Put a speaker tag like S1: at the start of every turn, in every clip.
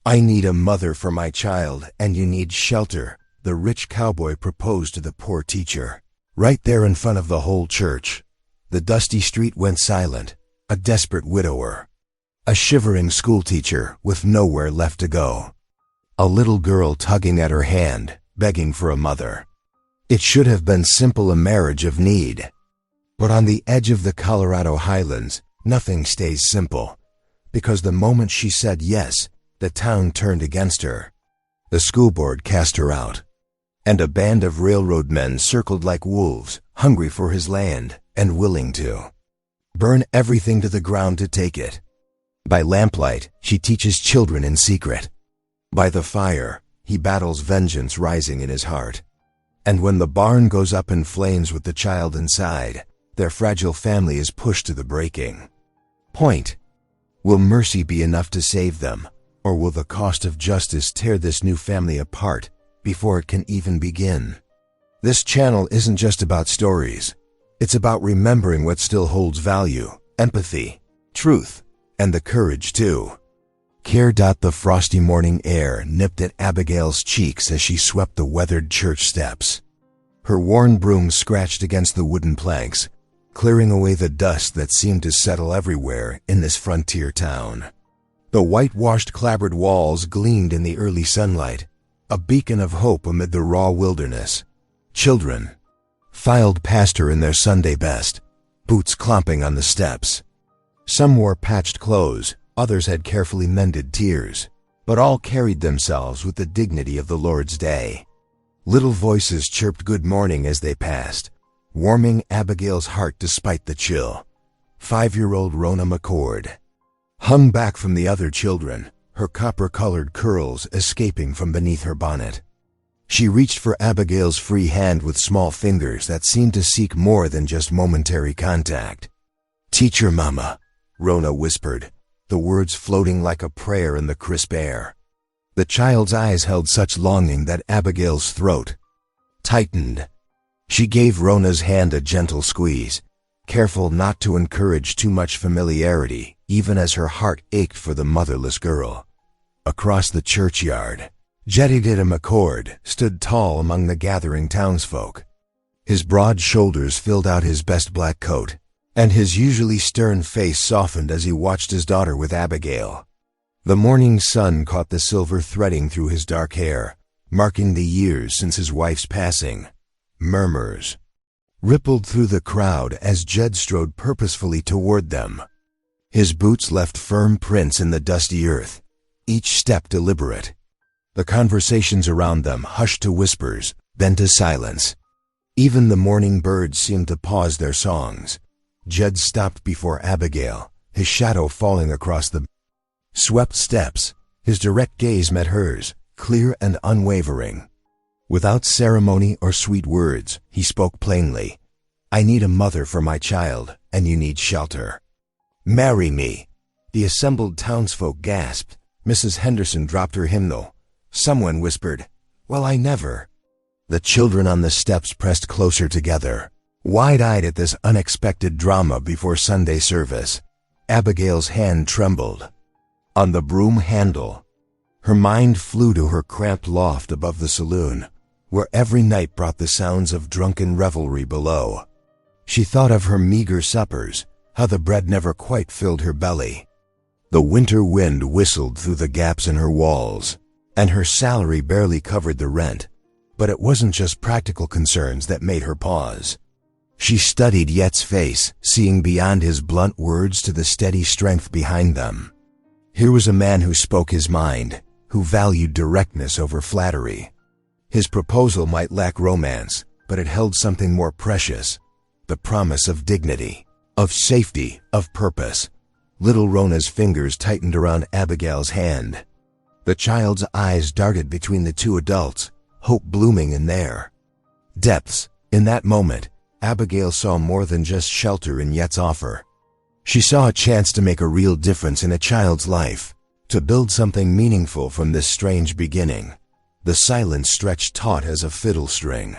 S1: "I need a mother for my child, and you need shelter," the rich cowboy proposed to the poor teacher, right there in front of the whole church. The dusty street went silent, a desperate widower, a shivering schoolteacher with nowhere left to go, a little girl tugging at her hand, begging for a mother. It should have been simple, a marriage of need. But on the edge of the Colorado highlands, nothing stays simple, because the moment she said yes, the town turned against her. The school board cast her out, and a band of railroad men circled like wolves, hungry for his land and willing to burn everything to the ground to take it. By lamplight, she teaches children in secret. By the fire, he battles vengeance rising in his heart. And when the barn goes up in flames with the child inside, their fragile family is pushed to the breaking point. Will mercy be enough to save them, or will the cost of justice tear this new family apart before it can even begin? This channel isn't just about stories. It's about remembering what still holds value, empathy, truth, and the courage too. Care. The frosty morning air nipped at Abigail's cheeks as she swept the weathered church steps. Her worn broom scratched against the wooden planks, clearing away the dust that seemed to settle everywhere in this frontier town. The whitewashed clapboard walls gleamed in the early sunlight, a beacon of hope amid the raw wilderness. Children filed past her in their Sunday best, boots clomping on the steps. Some wore patched clothes, others had carefully mended tears, but all carried themselves with the dignity of the Lord's day. Little voices chirped good morning as they passed, warming Abigail's heart despite the chill. 5-year-old Rona McCord hung back from the other children, her copper-colored curls escaping from beneath her bonnet. She reached for Abigail's free hand with small fingers that seemed to seek more than just momentary contact. "Teacher, Mama," Rona whispered, the words floating like a prayer in the crisp air. The child's eyes held such longing that Abigail's throat tightened. She gave Rona's hand a gentle squeeze, careful not to encourage too much familiarity, even as her heart ached for the motherless girl. Across the churchyard, Jedediah McCord stood tall among the gathering townsfolk. His broad shoulders filled out his best black coat, and his usually stern face softened as he watched his daughter with Abigail. The morning sun caught the silver threading through his dark hair, marking the years since his wife's passing. Murmurs rippled through the crowd as Jed strode purposefully toward them. His boots left firm prints in the dusty earth, each step deliberate. The conversations around them hushed to whispers, then to silence. Even the morning birds seemed to pause their songs. Jed stopped before Abigail, his shadow falling across the swept steps. His direct gaze met hers, clear and unwavering. Without ceremony or sweet words, he spoke plainly. "I need a mother for my child, and you need shelter. Marry me." The assembled townsfolk gasped. Mrs. Henderson dropped her hymnal. Someone whispered, "Well, I never." The children on the steps pressed closer together, wide-eyed at this unexpected drama before Sunday service. Abigail's hand trembled on the broom handle. Her mind flew to her cramped loft above the saloon, where every night brought the sounds of drunken revelry below. She thought of her meager suppers, how the bread never quite filled her belly. The winter wind whistled through the gaps in her walls, and her salary barely covered the rent. But it wasn't just practical concerns that made her pause. She studied Yet's face, seeing beyond his blunt words to the steady strength behind them. Here was a man who spoke his mind, who valued directness over flattery. His proposal might lack romance, but it held something more precious, the promise of dignity, of safety, of purpose. Little Rona's fingers tightened around Abigail's hand. The child's eyes darted between the two adults, hope blooming in their depths. In that moment, Abigail saw more than just shelter in Yet's offer. She saw a chance to make a real difference in a child's life, to build something meaningful from this strange beginning. The silence stretched taut as a fiddle string.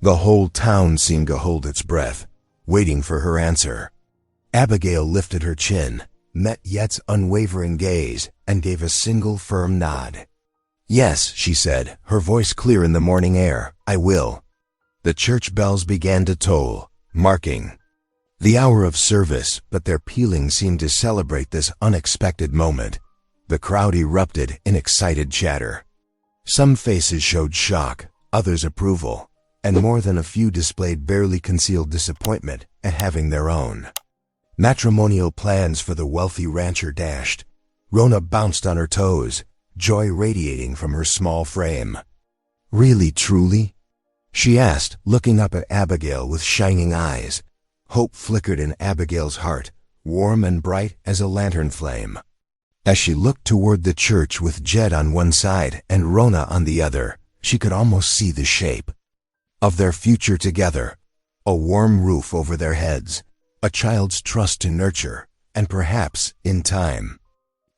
S1: The whole town seemed to hold its breath, waiting for her answer. Abigail lifted her chin, met Yet's unwavering gaze, and gave a single firm nod. "Yes," she said, her voice clear in the morning air, "I will." The church bells began to toll, marking the hour of service, but their pealing seemed to celebrate this unexpected moment. The crowd erupted in excited chatter. Some faces showed shock, others approval, and more than a few displayed barely concealed disappointment at having their own matrimonial plans for the wealthy rancher dashed. Rona bounced on her toes, joy radiating from her small frame. "Really, truly?" she asked, looking up at Abigail with shining eyes. Hope flickered in Abigail's heart, warm and bright as a lantern flame. As she looked toward the church with Jed on one side and Rona on the other, she could almost see the shape of their future together. A warm roof over their heads, a child's trust to nurture, and perhaps, in time,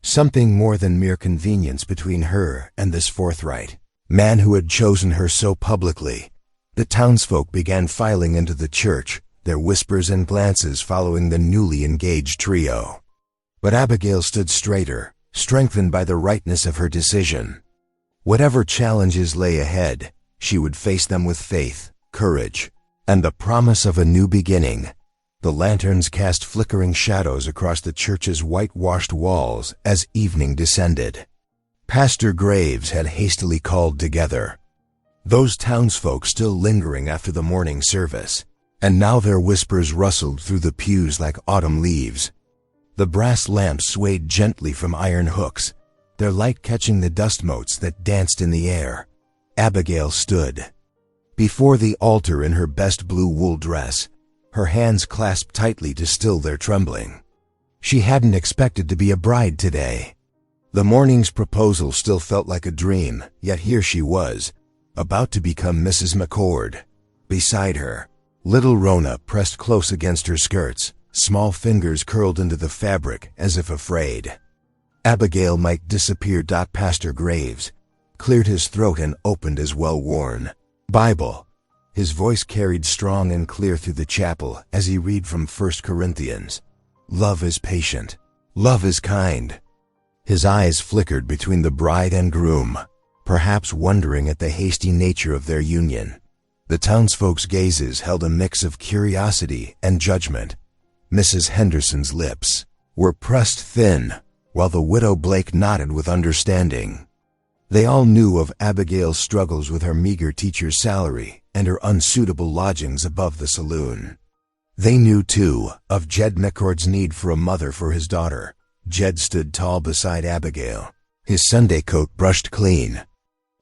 S1: something more than mere convenience between her and this forthright man who had chosen her so publicly. The townsfolk began filing into the church, their whispers and glances following the newly engaged trio. But Abigail stood straighter, strengthened by the rightness of her decision. Whatever challenges lay ahead, she would face them with faith, courage, and the promise of a new beginning. The lanterns cast flickering shadows across the church's whitewashed walls as evening descended. Pastor Graves had hastily called together those townsfolk still lingering after the morning service, and now their whispers rustled through the pews like autumn leaves. The brass lamps swayed gently from iron hooks, their light catching the dust motes that danced in the air. Abigail stood before the altar in her best blue wool dress, her hands clasped tightly to still their trembling. She hadn't expected to be a bride today. The morning's proposal still felt like a dream, yet here she was, about to become Mrs. McCord. Beside her, little Rona pressed close against her skirts, small fingers curled into the fabric as if afraid Abigail might disappear. Pastor Graves cleared his throat and opened his well-worn Bible. His voice carried strong and clear through the chapel as he read from 1 Corinthians. "Love is patient. Love is kind." His eyes flickered between the bride and groom, perhaps wondering at the hasty nature of their union. The townsfolk's gazes held a mix of curiosity and judgment. Mrs. Henderson's lips were pressed thin, while the widow Blake nodded with understanding. They all knew of Abigail's struggles with her meager teacher's salary and her unsuitable lodgings above the saloon. They knew, too, of Jed McCord's need for a mother for his daughter. Jed stood tall beside Abigail, his Sunday coat brushed clean,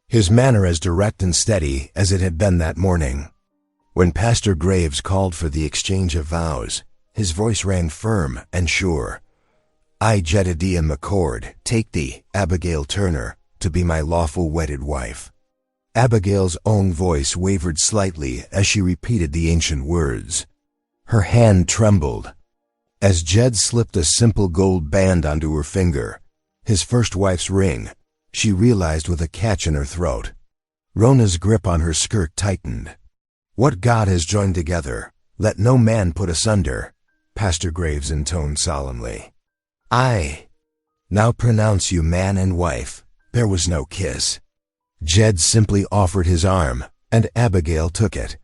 S1: his manner as direct and steady as it had been that morning. When Pastor Graves called for the exchange of vows, his voice rang firm and sure. "I, Jedediah McCord, take thee, Abigail Turner, to be my lawful wedded wife." Abigail's own voice wavered slightly as she repeated the ancient words. Her hand trembled as Jed slipped a simple gold band onto her finger, his first wife's ring, she realized with a catch in her throat. Rona's grip on her skirt tightened. "What God has joined together, let no man put asunder," Pastor Graves intoned solemnly. "I now pronounce you man and wife." There was no kiss. Jed simply offered his arm, and Abigail took it.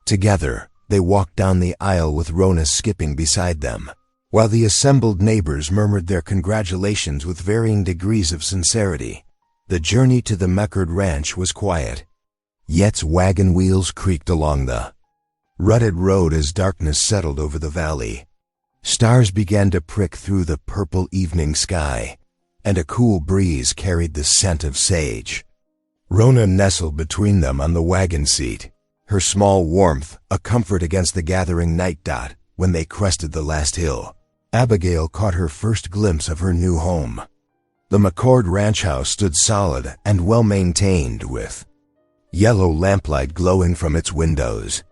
S1: Together, they walked down the aisle with Rona skipping beside them, while the assembled neighbors murmured their congratulations with varying degrees of sincerity. The journey to the McCord ranch was quiet. Yet's wagon wheels creaked along the rutted road as darkness settled over the valley. Stars began to prick through the purple evening sky, and a cool breeze carried the scent of sage. Rona nestled between them on the wagon seat, her small warmth a comfort against the gathering night. When they crested the last hill, Abigail caught her first glimpse of her new home. The McCord ranch house stood solid and well-maintained, with yellow lamplight glowing from its windows.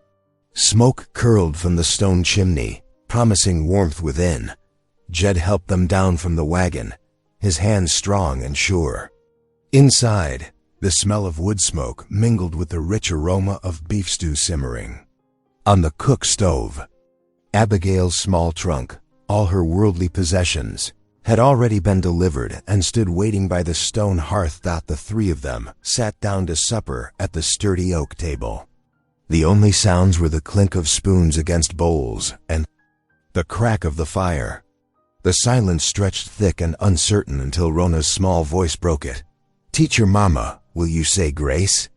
S1: Smoke curled from the stone chimney, promising warmth within. Jed helped them down from the wagon, his hands strong and sure. Inside, the smell of wood smoke mingled with the rich aroma of beef stew simmering on the cook stove. Abigail's small trunk, all her worldly possessions, had already been delivered and stood waiting by the stone hearth. The three of them sat down to supper at the sturdy oak table. The only sounds were the clink of spoons against bowls and the crack of the fire. The silence stretched thick and uncertain until Rona's small voice broke it. "Teacher Mama, will you say grace?"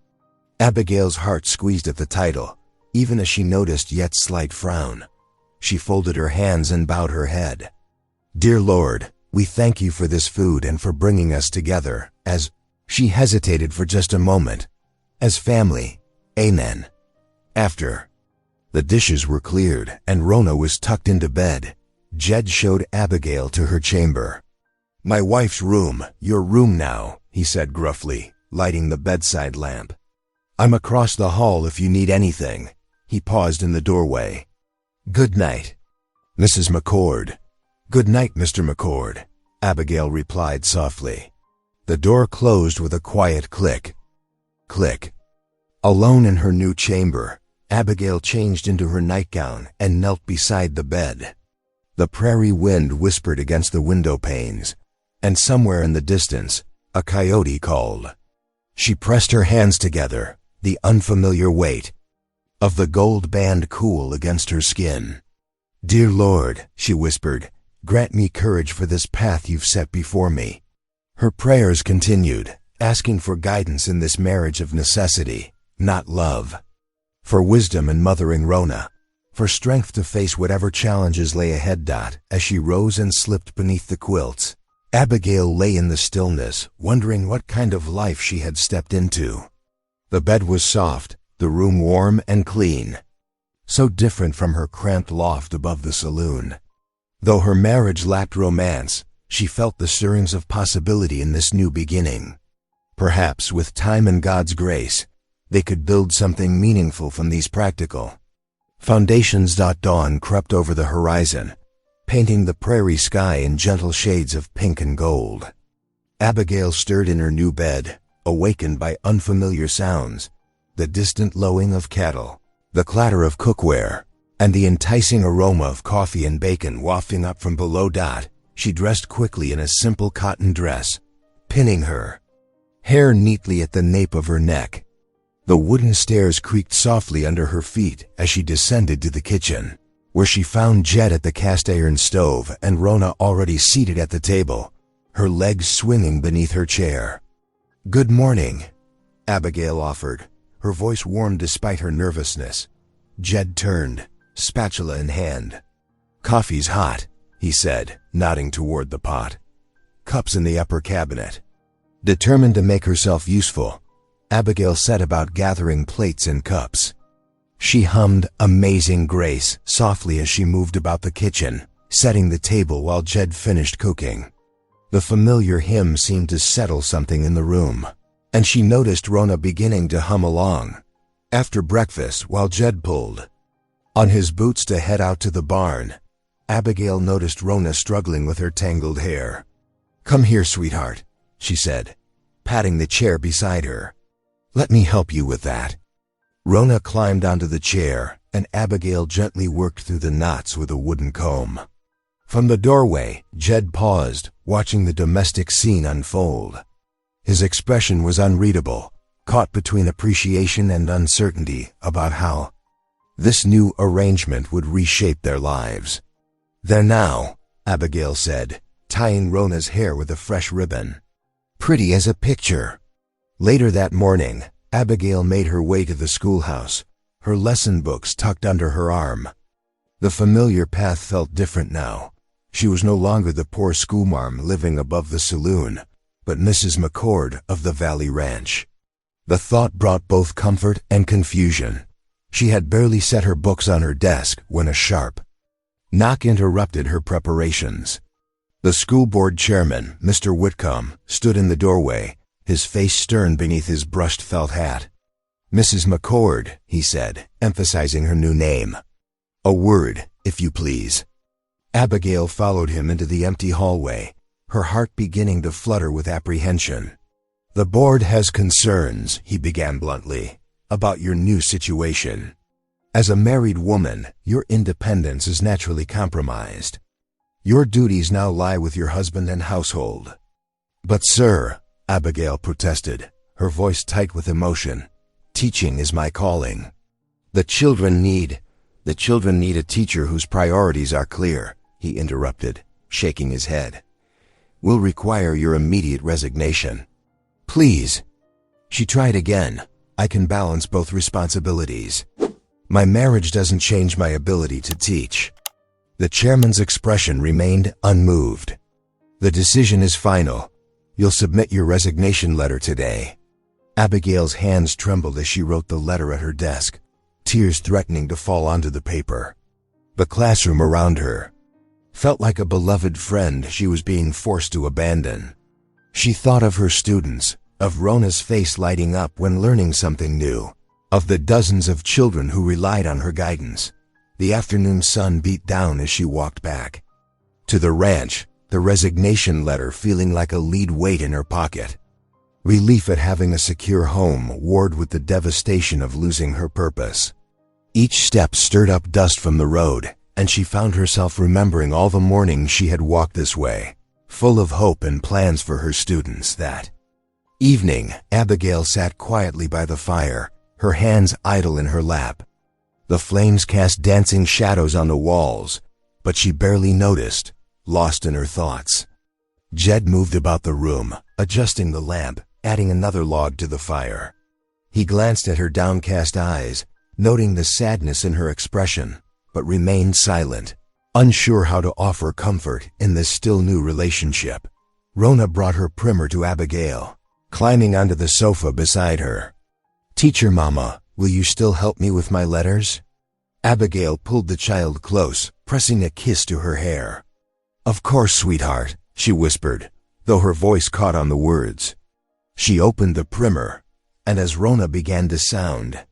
S1: Abigail's heart squeezed at the title, even as she noticed yet slight frown. She folded her hands and bowed her head. "Dear Lord, we thank you for this food and for bringing us together as—" She hesitated for just a moment. "As family. Amen." After the dishes were cleared and Rona was tucked into bed, Jed showed Abigail to her chamber. "My wife's room, your room now," he said gruffly, lighting the bedside lamp. "I'm across the hall if you need anything." He paused in the doorway. "Good night, Mrs. McCord." "Good night, Mr. McCord," Abigail replied softly. The door closed with a quiet click. Click. Alone in her new chamber, Abigail changed into her nightgown and knelt beside the bed. The prairie wind whispered against the window panes, and somewhere in the distance, a coyote called. She pressed her hands together, the unfamiliar weight of the gold band cool against her skin. "Dear Lord," she whispered, "grant me courage for this path you've set before me." Her prayers continued, asking for guidance in this marriage of necessity, not love. For wisdom in mothering Rona. For strength to face whatever challenges lay ahead. As she rose and slipped beneath the quilts, Abigail lay in the stillness, wondering what kind of life she had stepped into. The bed was soft, the room warm and clean. So different from her cramped loft above the saloon. Though her marriage lacked romance, she felt the stirrings of possibility in this new beginning. Perhaps, with time and God's grace, they could build something meaningful from these practical foundations. Dawn crept over the horizon, painting the prairie sky in gentle shades of pink and gold. Abigail stirred in her new bed, awakened by unfamiliar sounds, the distant lowing of cattle, the clatter of cookware, and the enticing aroma of coffee and bacon wafting up from below. She dressed quickly in a simple cotton dress, pinning her hair neatly at the nape of her neck. The wooden stairs creaked softly under her feet as she descended to the kitchen, where she found Jed at the cast-iron stove and Rona already seated at the table, her legs swinging beneath her chair. "Good morning," Abigail offered, her voice warm despite her nervousness. Jed turned, spatula in hand. "Coffee's hot," he said, nodding toward the pot. "Cups in the upper cabinet." Determined to make herself useful, Abigail set about gathering plates and cups. She hummed Amazing Grace softly as she moved about the kitchen, setting the table while Jed finished cooking. The familiar hymn seemed to settle something in the room, and she noticed Rona beginning to hum along. After breakfast, while Jed pulled on his boots to head out to the barn, Abigail noticed Rona struggling with her tangled hair. "Come here, sweetheart," she said, patting the chair beside her. "Let me help you with that." Rona climbed onto the chair, and Abigail gently worked through the knots with a wooden comb. From the doorway, Jed paused, watching the domestic scene unfold. His expression was unreadable, caught between appreciation and uncertainty about how this new arrangement would reshape their lives. "There now," Abigail said, tying Rona's hair with a fresh ribbon. "Pretty as a picture." Later that morning, Abigail made her way to the schoolhouse, her lesson books tucked under her arm. The familiar path felt different now. She was no longer the poor schoolmarm living above the saloon, but Mrs. McCord of the Valley Ranch. The thought brought both comfort and confusion. She had barely set her books on her desk when a sharp knock interrupted her preparations. The school board chairman, Mr. Whitcomb, stood in the doorway, his face stern beneath his brushed felt hat. "Mrs. McCord," he said, emphasizing her new name. "A word, if you please." Abigail followed him into the empty hallway, her heart beginning to flutter with apprehension. "The board has concerns," he began bluntly, "about your new situation. As a married woman, your independence is naturally compromised." Your duties now lie with your husband and household." "But sir," Abigail protested, her voice tight with emotion, "teaching is my calling. The children need a teacher whose priorities are clear," he interrupted, shaking his head. "Will require your immediate resignation." "Please." She tried again. "I can balance both responsibilities. My marriage doesn't change my ability to teach." The chairman's expression remained unmoved. "The decision is final. You'll submit your resignation letter today." Abigail's hands trembled as she wrote the letter at her desk, tears threatening to fall onto the paper. The classroom around her felt like a beloved friend she was being forced to abandon. She thought of her students, of Rona's face lighting up when learning something new, of the dozens of children who relied on her guidance. The afternoon sun beat down as she walked back to the ranch, the resignation letter feeling like a lead weight in her pocket. Relief at having a secure home warred with the devastation of losing her purpose. Each step stirred up dust from the road, and she found herself remembering all the mornings she had walked this way, full of hope and plans for her students. That evening, Abigail sat quietly by the fire, her hands idle in her lap. The flames cast dancing shadows on the walls, but she barely noticed, lost in her thoughts. Jed moved about the room, adjusting the lamp, adding another log to the fire. He glanced at her downcast eyes, noting the sadness in her expression, but remained silent, unsure how to offer comfort in this still new relationship. Rona brought her primer to Abigail, climbing onto the sofa beside her. "Teacher Mama, will you still help me with my letters?" Abigail pulled the child close, pressing a kiss to her hair. "Of course, sweetheart," she whispered, though her voice caught on the words. She opened the primer, and as Rona began to sound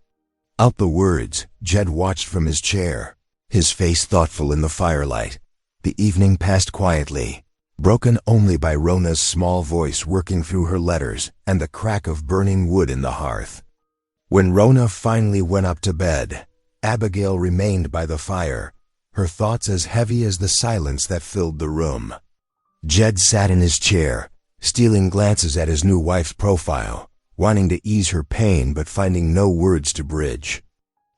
S1: out the words, Jed watched from his chair, his face thoughtful in the firelight. The evening passed quietly, broken only by Rona's small voice working through her letters and the crack of burning wood in the hearth. When Rona finally went up to bed, Abigail remained by the fire, her thoughts as heavy as the silence that filled the room. Jed sat in his chair, stealing glances at his new wife's profile, wanting to ease her pain but finding no words to bridge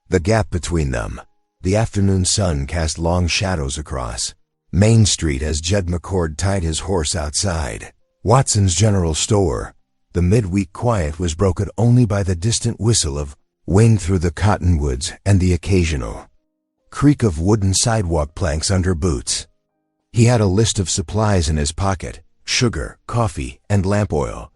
S1: the gap between them. The afternoon sun cast long shadows across Main Street as Jed McCord tied his horse outside Watson's General Store. The midweek quiet was broken only by the distant whistle of wind through the cottonwoods and the occasional creak of wooden sidewalk planks under boots. He had a list of supplies in his pocket: sugar, coffee, and lamp oil,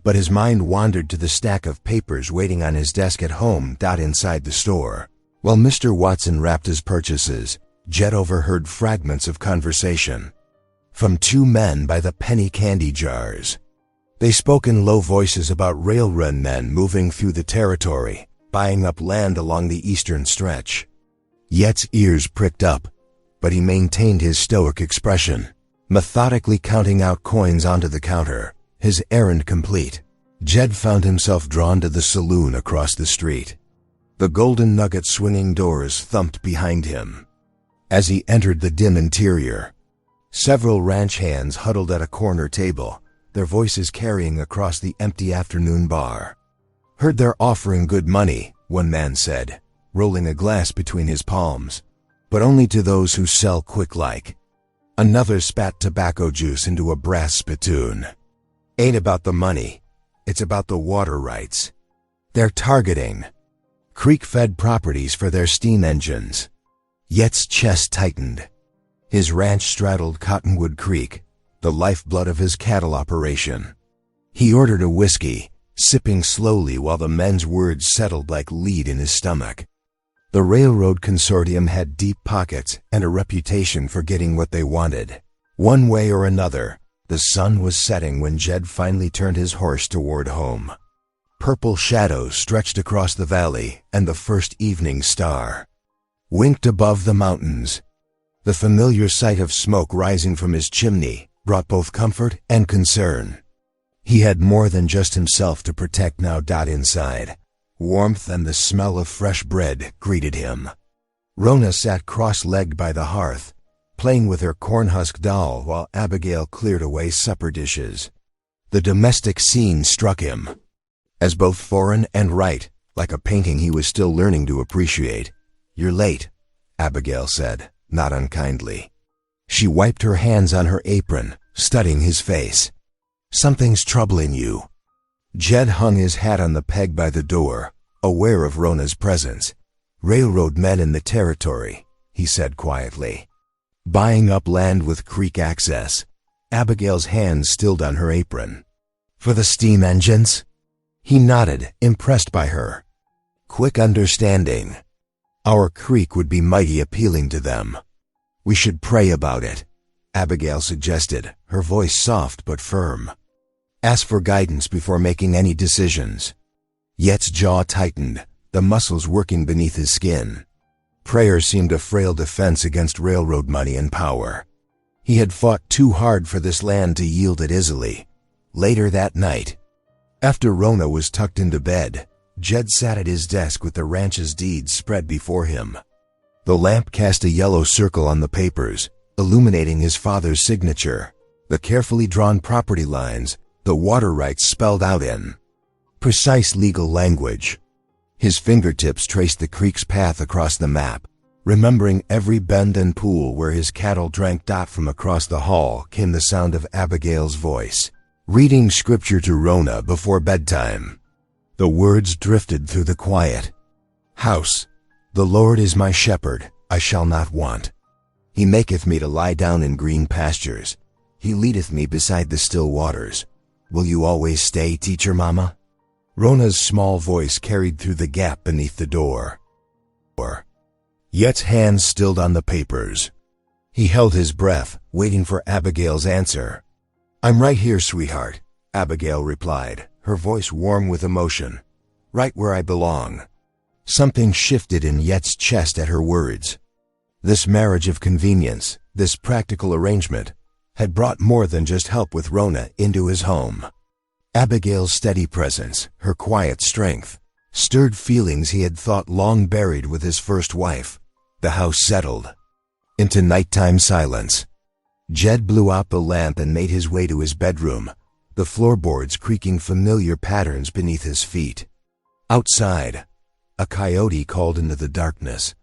S1: but his mind wandered to the stack of papers waiting on his desk at home. Inside the store, while Mr. Watson wrapped his purchases, Jed overheard fragments of conversation from two men by the penny candy jars. They spoke in low voices about railroad men moving through the territory, buying up land along the eastern stretch. Yet's ears pricked up, but he maintained his stoic expression, methodically counting out coins onto the counter, his errand complete. Jed found himself drawn to the saloon across the street. The Golden Nugget swinging doors thumped behind him. As he entered the dim interior, several ranch hands huddled at a corner table, their voices carrying across the empty afternoon bar. "Heard they're offering good money," one man said, rolling a glass between his palms, "but only to those who sell quick like." Another spat tobacco juice into a brass spittoon. "Ain't about the money, it's about the water rights. They're targeting creek-fed properties for their steam engines." Yet's chest tightened. His ranch straddled Cottonwood Creek, the lifeblood of his cattle operation. He ordered a whiskey, sipping slowly while the men's words settled like lead in his stomach. The railroad consortium had deep pockets and a reputation for getting what they wanted. One way or another, the sun was setting when Jed finally turned his horse toward home. Purple shadows stretched across the valley, and the first evening star winked above the mountains. The familiar sight of smoke rising from his chimney brought both comfort and concern. He had more than just himself to protect now. Inside, warmth and the smell of fresh bread greeted him. Rona sat cross-legged by the hearth, playing with her cornhusk doll while Abigail cleared away supper dishes. The domestic scene struck him as both foreign and right, like a painting he was still learning to appreciate. "You're late," Abigail said, not unkindly. She wiped her hands on her apron, studying his face. "Something's troubling you." Jed hung his hat on the peg by the door, aware of Rona's presence. "Railroad men in the territory," he said quietly. "Buying up land with creek access." Abigail's hands stilled on her apron. "For the steam engines?" He nodded, impressed by her quick understanding. "Our creek would be mighty appealing to them." "We should pray about it," Abigail suggested, her voice soft but firm. "Ask for guidance before making any decisions." Yet's jaw tightened, the muscles working beneath his skin. Prayer seemed a frail defense against railroad money and power. He had fought too hard for this land to yield it easily. Later that night, after Rona was tucked into bed, Jed sat at his desk with the ranch's deeds spread before him. The lamp cast a yellow circle on the papers, illuminating his father's signature, the carefully drawn property lines, the water rights spelled out in precise legal language. His fingertips traced the creek's path across the map, remembering every bend and pool where his cattle drank. From across the hall came the sound of Abigail's voice, reading scripture to Rona before bedtime. The words drifted through the quiet. "House, the Lord is my shepherd, I shall not want. He maketh me to lie down in green pastures. He leadeth me beside the still waters. Will you always stay, teacher mama?" Rona's small voice carried through the gap beneath the door. Yet's hands stilled on the papers. He held his breath, waiting for Abigail's answer. "I'm right here, sweetheart," Abigail replied, her voice warm with emotion. "Right where I belong." Something shifted in Yet's chest at her words. This marriage of convenience, this practical arrangement, had brought more than just help with Rona into his home. Abigail's steady presence, her quiet strength, stirred feelings he had thought long buried with his first wife. The house settled into nighttime silence. Jed blew out the lamp and made his way to his bedroom, the floorboards creaking familiar patterns beneath his feet. Outside, a coyote called into the darkness,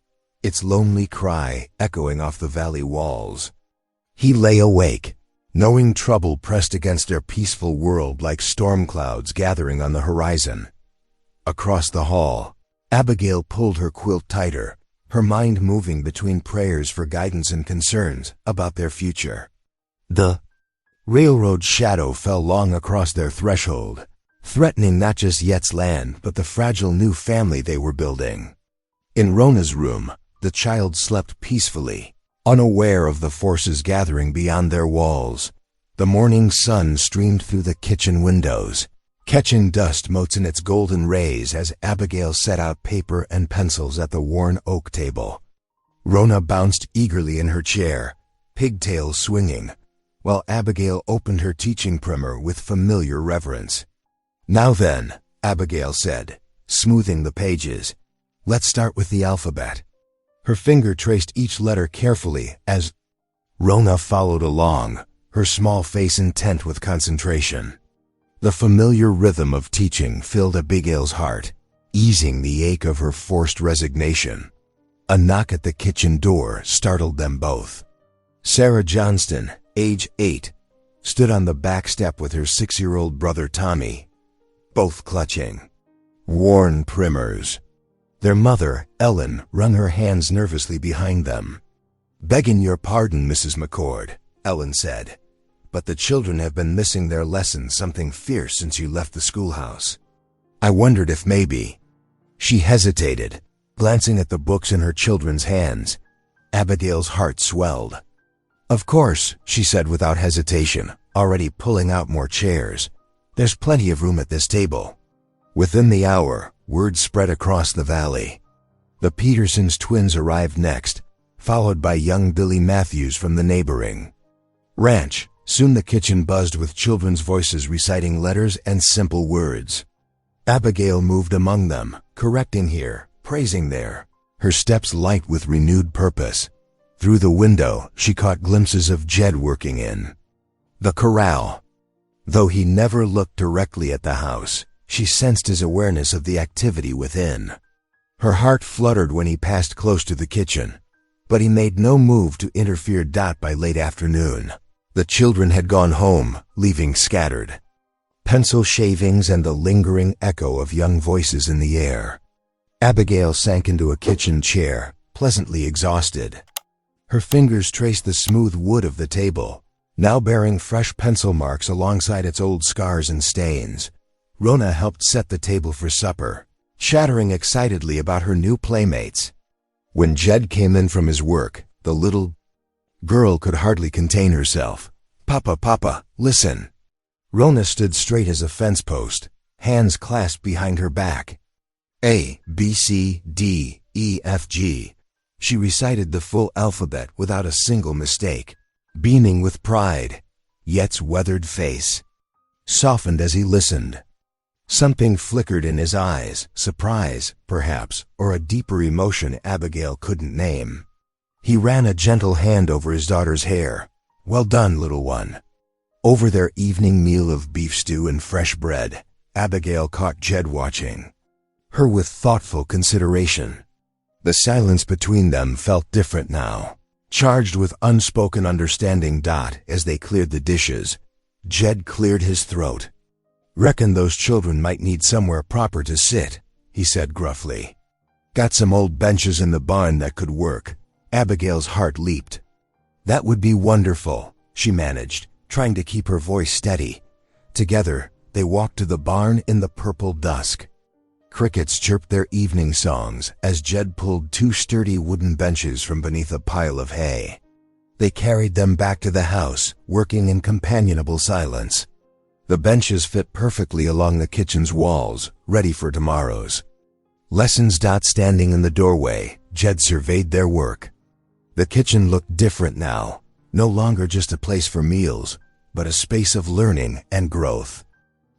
S1: its lonely cry echoing off the valley walls. He lay awake, knowing trouble pressed against their peaceful world like storm clouds gathering on the horizon. Across the hall, Abigail pulled her quilt tighter, her mind moving between prayers for guidance and concerns about their future. The railroad shadow fell long across their threshold, threatening not just Yet's land but the fragile new family they were building. In Rona's room, the child slept peacefully, unaware of the forces gathering beyond their walls. The morning sun streamed through the kitchen windows, catching dust motes in its golden rays as Abigail set out paper and pencils at the worn oak table. Rona bounced eagerly in her chair, pigtails swinging, while Abigail opened her teaching primer with familiar reverence. "Now then," Abigail said, smoothing the pages, "let's start with the alphabet." Her finger traced each letter carefully as Rona followed along, her small face intent with concentration. The familiar rhythm of teaching filled Abigail's heart, easing the ache of her forced resignation. A knock at the kitchen door startled them both. Sarah Johnston, age 8, stood on the back step with her 6-year-old brother Tommy, both clutching worn primers. Their mother, Ellen, wrung her hands nervously behind them. "Begging your pardon, Mrs. McCord," Ellen said, "but the children have been missing their lessons something fierce since you left the schoolhouse. I wondered if maybe—" She hesitated, glancing at the books in her children's hands. Abigail's heart swelled. "Of course," she said without hesitation, already pulling out more chairs. "There's plenty of room at this table." Within the hour, word spread across the valley. The Petersons twins arrived next, followed by young Billy Matthews from the neighboring ranch. Soon the kitchen buzzed with children's voices reciting letters and simple words. Abigail moved among them, correcting here, praising there, her steps light with renewed purpose. Through the window, she caught glimpses of Jed working in the corral. Though he never looked directly at the house, she sensed his awareness of the activity within. Her heart fluttered when he passed close to the kitchen, but he made no move to interfere. By late afternoon, the children had gone home, leaving scattered pencil shavings and the lingering echo of young voices in the air. Abigail sank into a kitchen chair, pleasantly exhausted. Her fingers traced the smooth wood of the table, now bearing fresh pencil marks alongside its old scars and stains. Rona helped set the table for supper, chattering excitedly about her new playmates. When Jed came in from his work, the little girl could hardly contain herself. "Papa, Papa, listen." Rona stood straight as a fence post, hands clasped behind her back. A, B, C, D, E, F, G. She recited the full alphabet without a single mistake, beaming with pride. Yet's weathered face softened as he listened. Something flickered in his eyes, surprise, perhaps, or a deeper emotion Abigail couldn't name. He ran a gentle hand over his daughter's hair. "Well done, little one." Over their evening meal of beef stew and fresh bread, Abigail caught Jed watching her with thoughtful consideration. The silence between them felt different now, charged with unspoken understanding. As they cleared the dishes, Jed cleared his throat. "Reckon those children might need somewhere proper to sit," he said gruffly. "Got some old benches in the barn that could work." Abigail's heart leaped. "That would be wonderful," she managed, trying to keep her voice steady. Together, they walked to the barn in the purple dusk. Crickets chirped their evening songs as Jed pulled two sturdy wooden benches from beneath a pile of hay. They carried them back to the house, working in companionable silence. The benches fit perfectly along the kitchen's walls, ready for tomorrow's lessons. Standing in the doorway, Jed surveyed their work. The kitchen looked different now, no longer just a place for meals, but a space of learning and growth.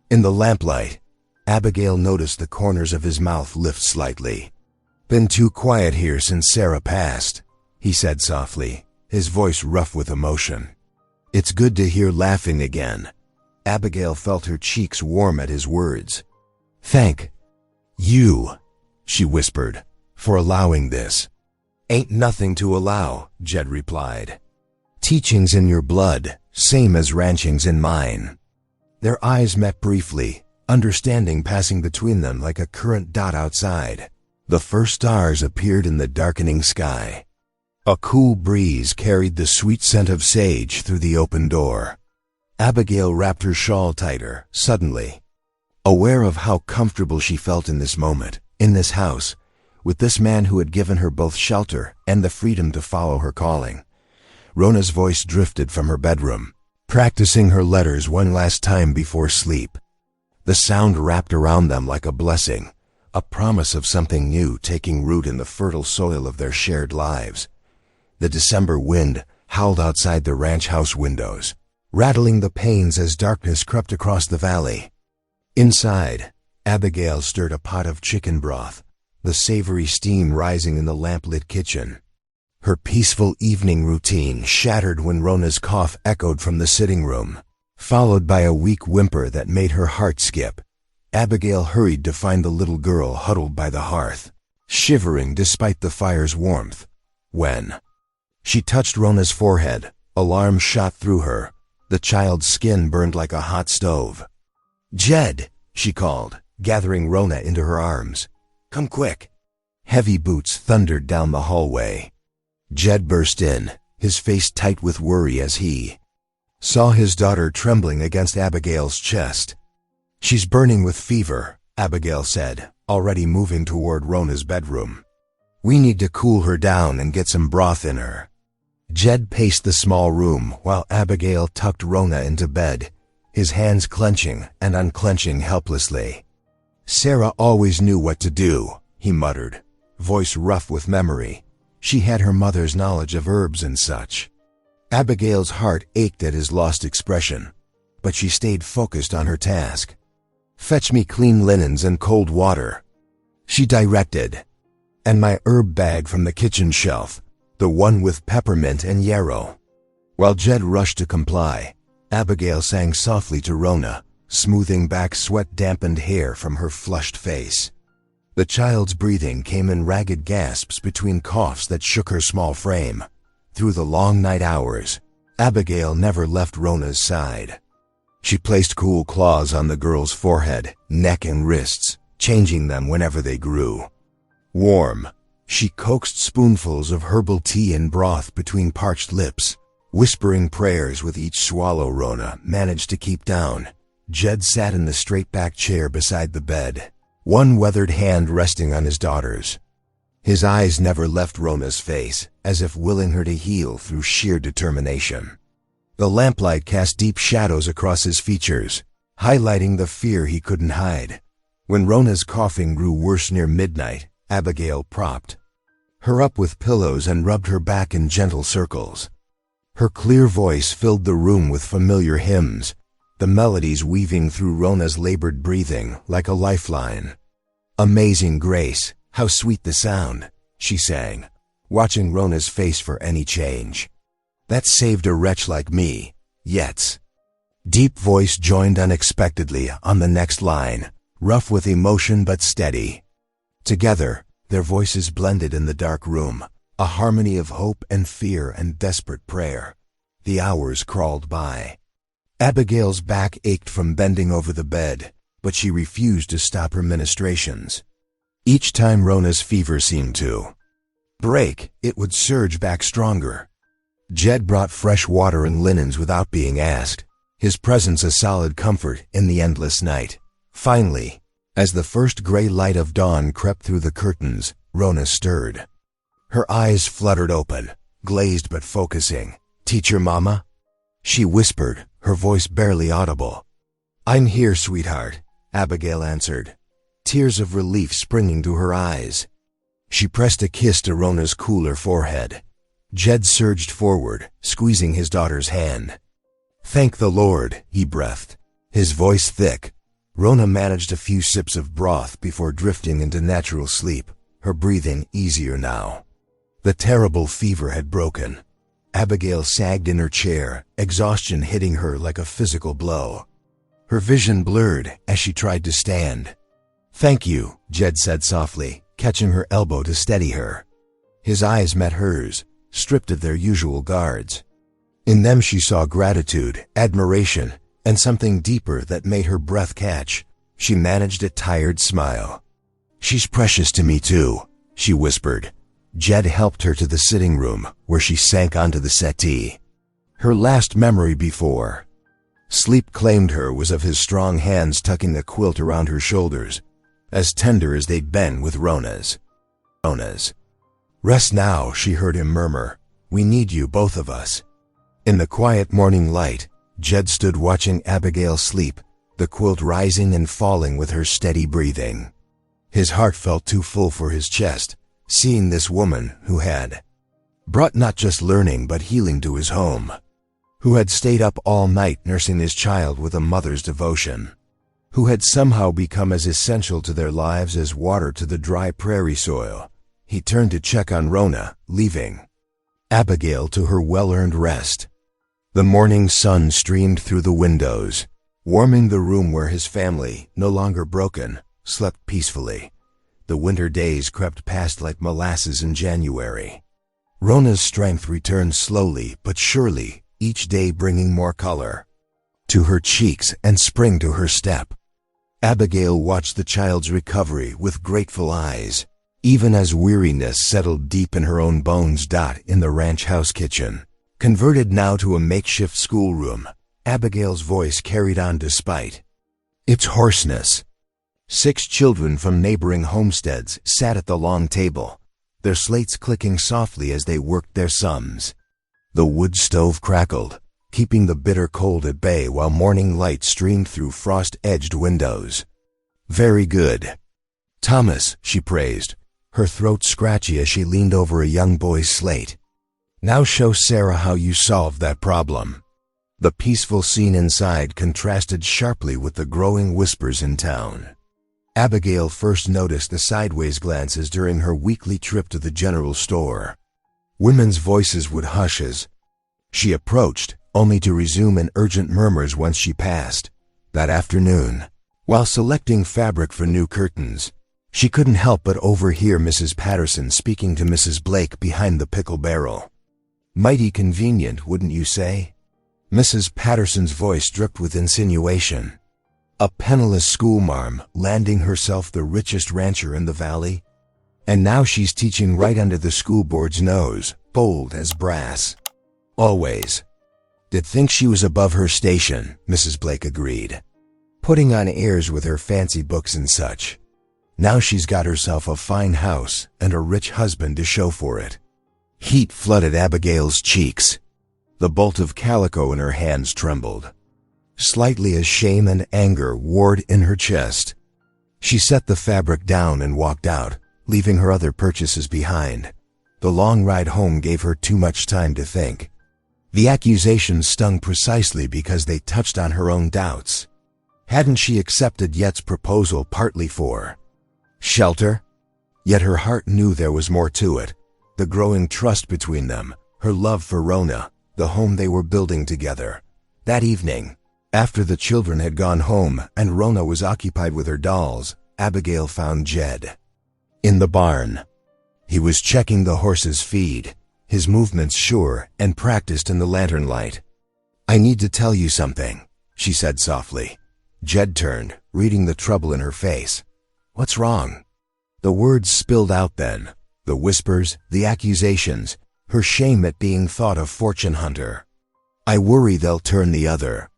S1: In the lamplight, Abigail noticed the corners of his mouth lift slightly. "Been too quiet here since Sarah passed," he said softly, his voice rough with emotion. "It's good to hear laughing again." Abigail felt her cheeks warm at his words. "Thank you," she whispered, "for allowing this." "Ain't nothing to allow," Jed replied. "Teaching's in your blood, same as ranching's in mine." Their eyes met briefly, understanding passing between them like a current. Outside, the first stars appeared in the darkening sky. A cool breeze carried the sweet scent of sage through the open door. Abigail wrapped her shawl tighter, suddenly, aware of how comfortable she felt in this moment, in this house, with this man who had given her both shelter and the freedom to follow her calling. Rona's voice drifted from her bedroom, practicing her letters one last time before sleep. The sound wrapped around them like a blessing, a promise of something new taking root in the fertile soil of their shared lives. The December wind howled outside the ranch house windows, rattling the panes as darkness crept across the valley. Inside, Abigail stirred a pot of chicken broth, the savory steam rising in the lamp-lit kitchen. Her peaceful evening routine shattered when Rona's cough echoed from the sitting room, followed by a weak whimper that made her heart skip. Abigail hurried to find the little girl huddled by the hearth, shivering despite the fire's warmth. When she touched Rona's forehead, alarm shot through her. The child's skin burned like a hot stove. "Jed," she called, gathering Rona into her arms. "Come quick." Heavy boots thundered down the hallway. Jed burst in, his face tight with worry as he saw his daughter trembling against Abigail's chest. "She's burning with fever," Abigail said, already moving toward Rona's bedroom. "We need to cool her down and get some broth in her." Jed paced the small room while Abigail tucked Rona into bed, his hands clenching and unclenching helplessly. "Sarah always knew what to do," he muttered, voice rough with memory. She had her mother's knowledge of herbs and such. Abigail's heart ached at his lost expression, but she stayed focused on her task. "Fetch me clean linens and cold water," she directed, "and my herb bag from the kitchen shelf. the one with peppermint and yarrow. While Jed rushed to comply, Abigail sang softly to Rona, smoothing back sweat-dampened hair from her flushed face. The child's breathing came in ragged gasps between coughs that shook her small frame. Through the long night hours, Abigail never left Rona's side. She placed cool claws on the girl's forehead, neck, and wrists, changing them whenever they grew. Warm, she coaxed spoonfuls of herbal tea and broth between parched lips, whispering prayers with each swallow Rona managed to keep down. Jed sat in the straight-back chair beside the bed, one weathered hand resting on his daughter's. His eyes never left Rona's face, as if willing her to heal through sheer determination. The lamplight cast deep shadows across his features, highlighting the fear he couldn't hide. When Rona's coughing grew worse near midnight, Abigail propped her up with pillows and rubbed her back in gentle circles. Her clear voice filled the room with familiar hymns, the melodies weaving through Rona's labored breathing like a lifeline. "Amazing grace, how sweet the sound," she sang, watching Rona's face for any change. "That saved a wretch like me, yet." Deep voice joined unexpectedly on the next line, rough with emotion but steady. Together, their voices blended in the dark room, a harmony of hope and fear and desperate prayer. The hours crawled by. Abigail's back ached from bending over the bed, but she refused to stop her ministrations. Each time Rona's fever seemed to break, it would surge back stronger. Jed brought fresh water and linens without being asked, his presence a solid comfort in the endless night. Finally, as the first gray light of dawn crept through the curtains, Rona stirred. Her eyes fluttered open, glazed but focusing. "Teacher Mama?" she whispered, her voice barely audible. "I'm here, sweetheart," Abigail answered, tears of relief springing to her eyes. She pressed a kiss to Rona's cooler forehead. Jed surged forward, squeezing his daughter's hand. "Thank the Lord," he breathed, his voice thick. Rona managed a few sips of broth before drifting into natural sleep, her breathing easier now. The terrible fever had broken. Abigail sagged in her chair, exhaustion hitting her like a physical blow. Her vision blurred as she tried to stand. "Thank you," Jed said softly, catching her elbow to steady her. His eyes met hers, stripped of their usual guards. In them she saw gratitude, admiration, and something deeper that made her breath catch. She managed a tired smile. "She's precious to me too," she whispered. Jed helped her to the sitting room, where she sank onto the settee. Her last memory before sleep claimed her was of his strong hands tucking the quilt around her shoulders, as tender as they'd been with Rona's. "Rest now," she heard him murmur. "We need you, both of us." In the quiet morning light, Jed stood watching Abigail sleep, the quilt rising and falling with her steady breathing. His heart felt too full for his chest, seeing this woman who had brought not just learning but healing to his home, who had stayed up all night nursing his child with a mother's devotion, who had somehow become as essential to their lives as water to the dry prairie soil. He turned to check on Rona, leaving Abigail to her well-earned rest. The morning sun streamed through the windows, warming the room where his family, no longer broken, slept peacefully. The winter days crept past like molasses in January. Rona's strength returned slowly but surely, each day bringing more color to her cheeks and spring to her step. Abigail watched the child's recovery with grateful eyes, even as weariness settled deep in her own bones. In the ranch house kitchen, converted now to a makeshift schoolroom, Abigail's voice carried on despite its hoarseness. 6 children from neighboring homesteads sat at the long table, their slates clicking softly as they worked their sums. The wood stove crackled, keeping the bitter cold at bay while morning light streamed through frost-edged windows. "Very good, Thomas," she praised, her throat scratchy as she leaned over a young boy's slate. "Now show Sarah how you solved that problem." The peaceful scene inside contrasted sharply with the growing whispers in town. Abigail first noticed the sideways glances during her weekly trip to the general store. Women's voices would hush as she approached, only to resume in urgent murmurs once she passed. That afternoon, while selecting fabric for new curtains, she couldn't help but overhear Mrs. Patterson speaking to Mrs. Blake behind the pickle barrel. "Mighty convenient, wouldn't you say?" Mrs. Patterson's voice dripped with insinuation. A penniless schoolmarm, landing herself the richest rancher in the valley. And now she's teaching right under the school board's nose, bold as brass. Always. Did think she was above her station, Mrs. Blake agreed. Putting on airs with her fancy books and such. Now she's got herself a fine house and a rich husband to show for it. Heat flooded Abigail's cheeks. The bolt of calico in her hands trembled, slightly as shame and anger warred in her chest. She set the fabric down and walked out, leaving her other purchases behind. The long ride home gave her too much time to think. The accusations stung precisely because they touched on her own doubts. Hadn't she accepted Yet's proposal partly for shelter? Yet her heart knew there was more to it. The growing trust between them, her love for Rona, the home they were building together. That evening, after the children had gone home and Rona was occupied with her dolls, Abigail found Jed in the barn. He was checking the horse's feed, his movements sure and practiced in the lantern light. "I need to tell you something," she said softly. Jed turned, reading the trouble in her face. "What's wrong?" The words spilled out then, the whispers, the accusations, her shame at being thought a fortune hunter. "I worry they'll turn the other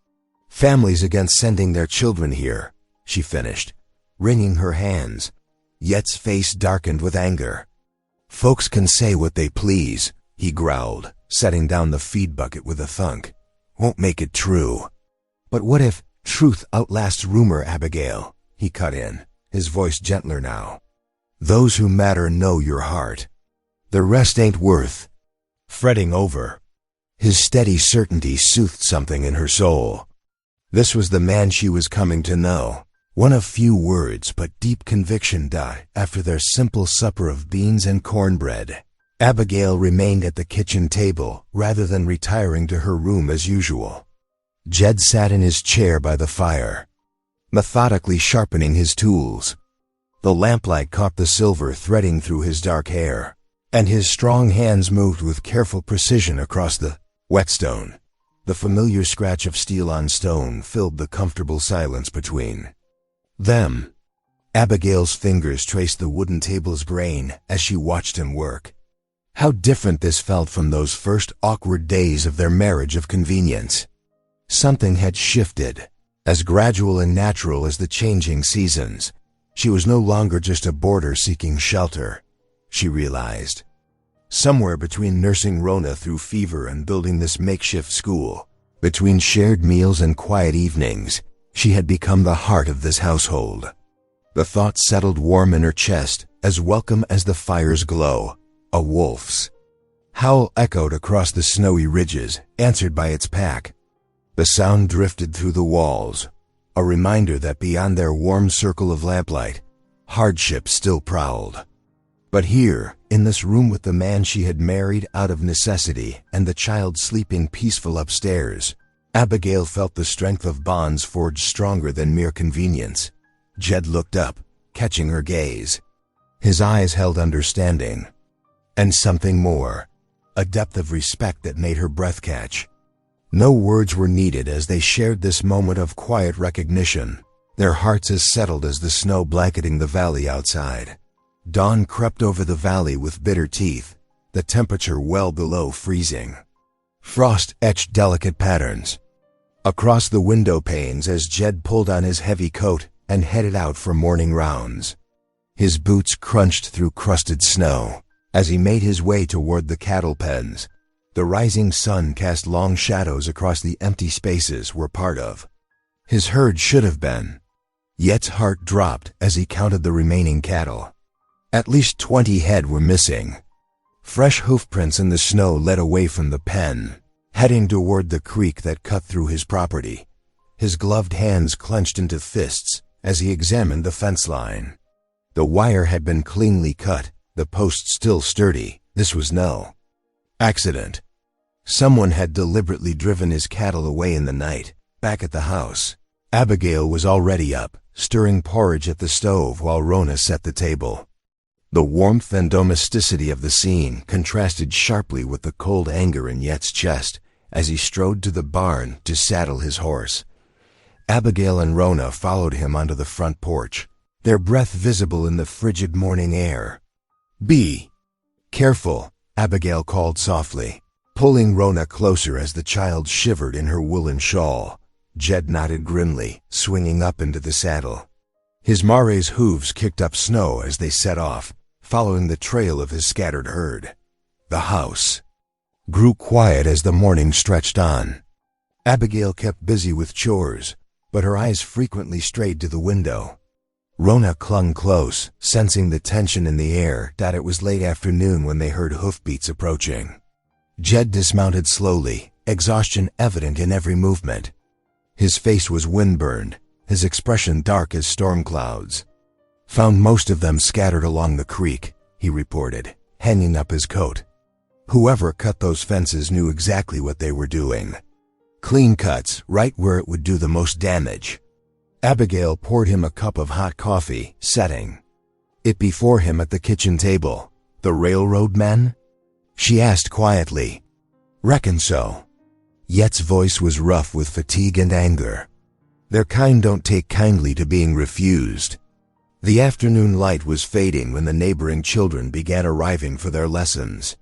S1: families against sending their children here," she finished, wringing her hands. Yet's face darkened with anger. "Folks can say what they please," he growled, setting down the feed bucket with a thunk. "Won't make it true." "But what if truth outlasts rumor, Abigail?" he cut in, his voice gentler now. "Those who matter know your heart. The rest ain't worth fretting over." His steady certainty soothed something in her soul. This was the man she was coming to know. One of few words, but deep conviction died after their simple supper of beans and cornbread. Abigail remained at the kitchen table rather than retiring to her room as usual. Jed sat in his chair by the fire, methodically sharpening his tools. The lamplight caught the silver threading through his dark hair, and his strong hands moved with careful precision across the whetstone. The familiar scratch of steel on stone filled the comfortable silence between them. Abigail's fingers traced the wooden table's grain as she watched him work. How different this felt from those first awkward days of their marriage of convenience. Something had shifted, as gradual and natural as the changing seasons. She was no longer just a boarder seeking shelter, she realized. Somewhere between nursing Rona through fever and building this makeshift school, between shared meals and quiet evenings, she had become the heart of this household. The thought settled warm in her chest, as welcome as the fire's glow. A wolf's howl echoed across the snowy ridges, answered by its pack. The sound drifted through the walls, a reminder that beyond their warm circle of lamplight, hardship still prowled. But here, in this room with the man she had married out of necessity and the child sleeping peaceful upstairs, Abigail felt the strength of bonds forged stronger than mere convenience. Jed looked up, catching her gaze. His eyes held understanding. And something more, a depth of respect that made her breath catch. No words were needed as they shared this moment of quiet recognition, their hearts as settled as the snow blanketing the valley outside. Dawn crept over the valley with bitter teeth, the temperature well below freezing. Frost etched delicate patterns across the window panes as Jed pulled on his heavy coat and headed out for morning rounds. His boots crunched through crusted snow as he made his way toward the cattle pens. The rising sun cast long shadows across the empty spaces we're part of. His herd should have been. Yet's heart dropped as he counted the remaining cattle. At least 20 head were missing. Fresh hoofprints in the snow led away from the pen, heading toward the creek that cut through his property. His gloved hands clenched into fists as he examined the fence line. The wire had been cleanly cut, the posts still sturdy. This was no Accident. Someone had deliberately driven his cattle away in the night. Back at the house, Abigail was already up, stirring porridge at the stove while Rona set the table. The warmth and domesticity of the scene contrasted sharply with the cold anger in Yet's chest as he strode to the barn to saddle his horse. Abigail and Rona followed him onto the front porch, their breath visible in the frigid morning air. "Be careful," Abigail called softly, pulling Rona closer as the child shivered in her woolen shawl. Jed nodded grimly, swinging up into the saddle. His mare's hooves kicked up snow as they set off, following the trail of his scattered herd. The house grew quiet as the morning stretched on. Abigail kept busy with chores, but her eyes frequently strayed to the window. Rona clung close, sensing the tension in the air. It was late afternoon when they heard hoofbeats approaching. Jed dismounted slowly, exhaustion evident in every movement. His face was windburned, his expression dark as storm clouds. "Found most of them scattered along the creek," he reported, hanging up his coat. "Whoever cut those fences knew exactly what they were doing. Clean cuts, right where it would do the most damage." Abigail poured him a cup of hot coffee, setting it before him at the kitchen table. "The railroad men?" she asked quietly. "Reckon so." Yet's voice was rough with fatigue and anger. "Their kind don't take kindly to being refused." The afternoon light was fading when the neighboring children began arriving for their lessons.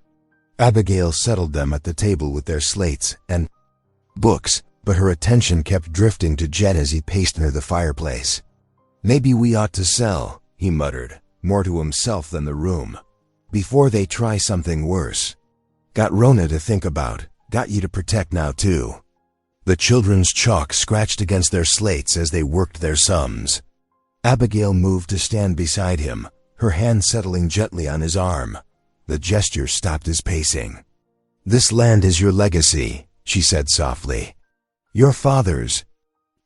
S1: Abigail settled them at the table with their slates and books, but her attention kept drifting to Jed as he paced near the fireplace. "Maybe we ought to sell," he muttered, more to himself than the room, "before they try something worse. Got Rona to think about, got you to protect now too." The children's chalk scratched against their slates as they worked their sums. Abigail moved to stand beside him, her hand settling gently on his arm. The gesture stopped his pacing. "This land is your legacy," she said softly. "Your father's.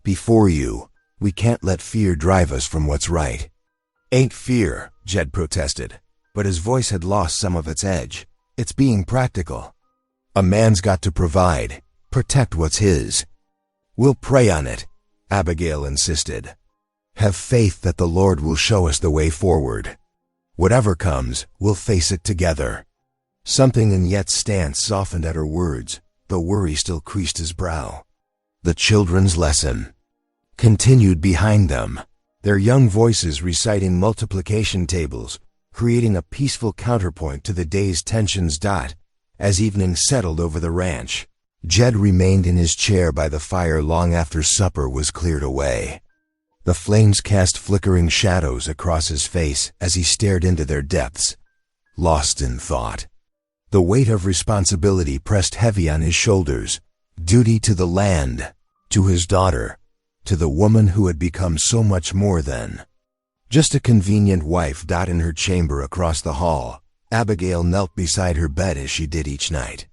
S1: Before you, we can't let fear drive us from what's right." "Ain't fear," Jed protested, but his voice had lost some of its edge. "It's being practical. A man's got to provide, protect what's his." "We'll pray on it," Abigail insisted. "Have faith that the Lord will show us the way forward. Whatever comes, we'll face it together." Something in Yet's stance softened at her words, though worry still creased his brow. The children's lesson continued behind them, their young voices reciting multiplication tables, creating a peaceful counterpoint to the day's tensions. As evening settled over the ranch, Jed remained in his chair by the fire long after supper was cleared away. The flames cast flickering shadows across his face as he stared into their depths, lost in thought. The weight of responsibility pressed heavy on his shoulders. Duty to the land, to his daughter, to the woman who had become so much more than just a convenient wife. In her chamber across the hall, Abigail knelt beside her bed as she did each night.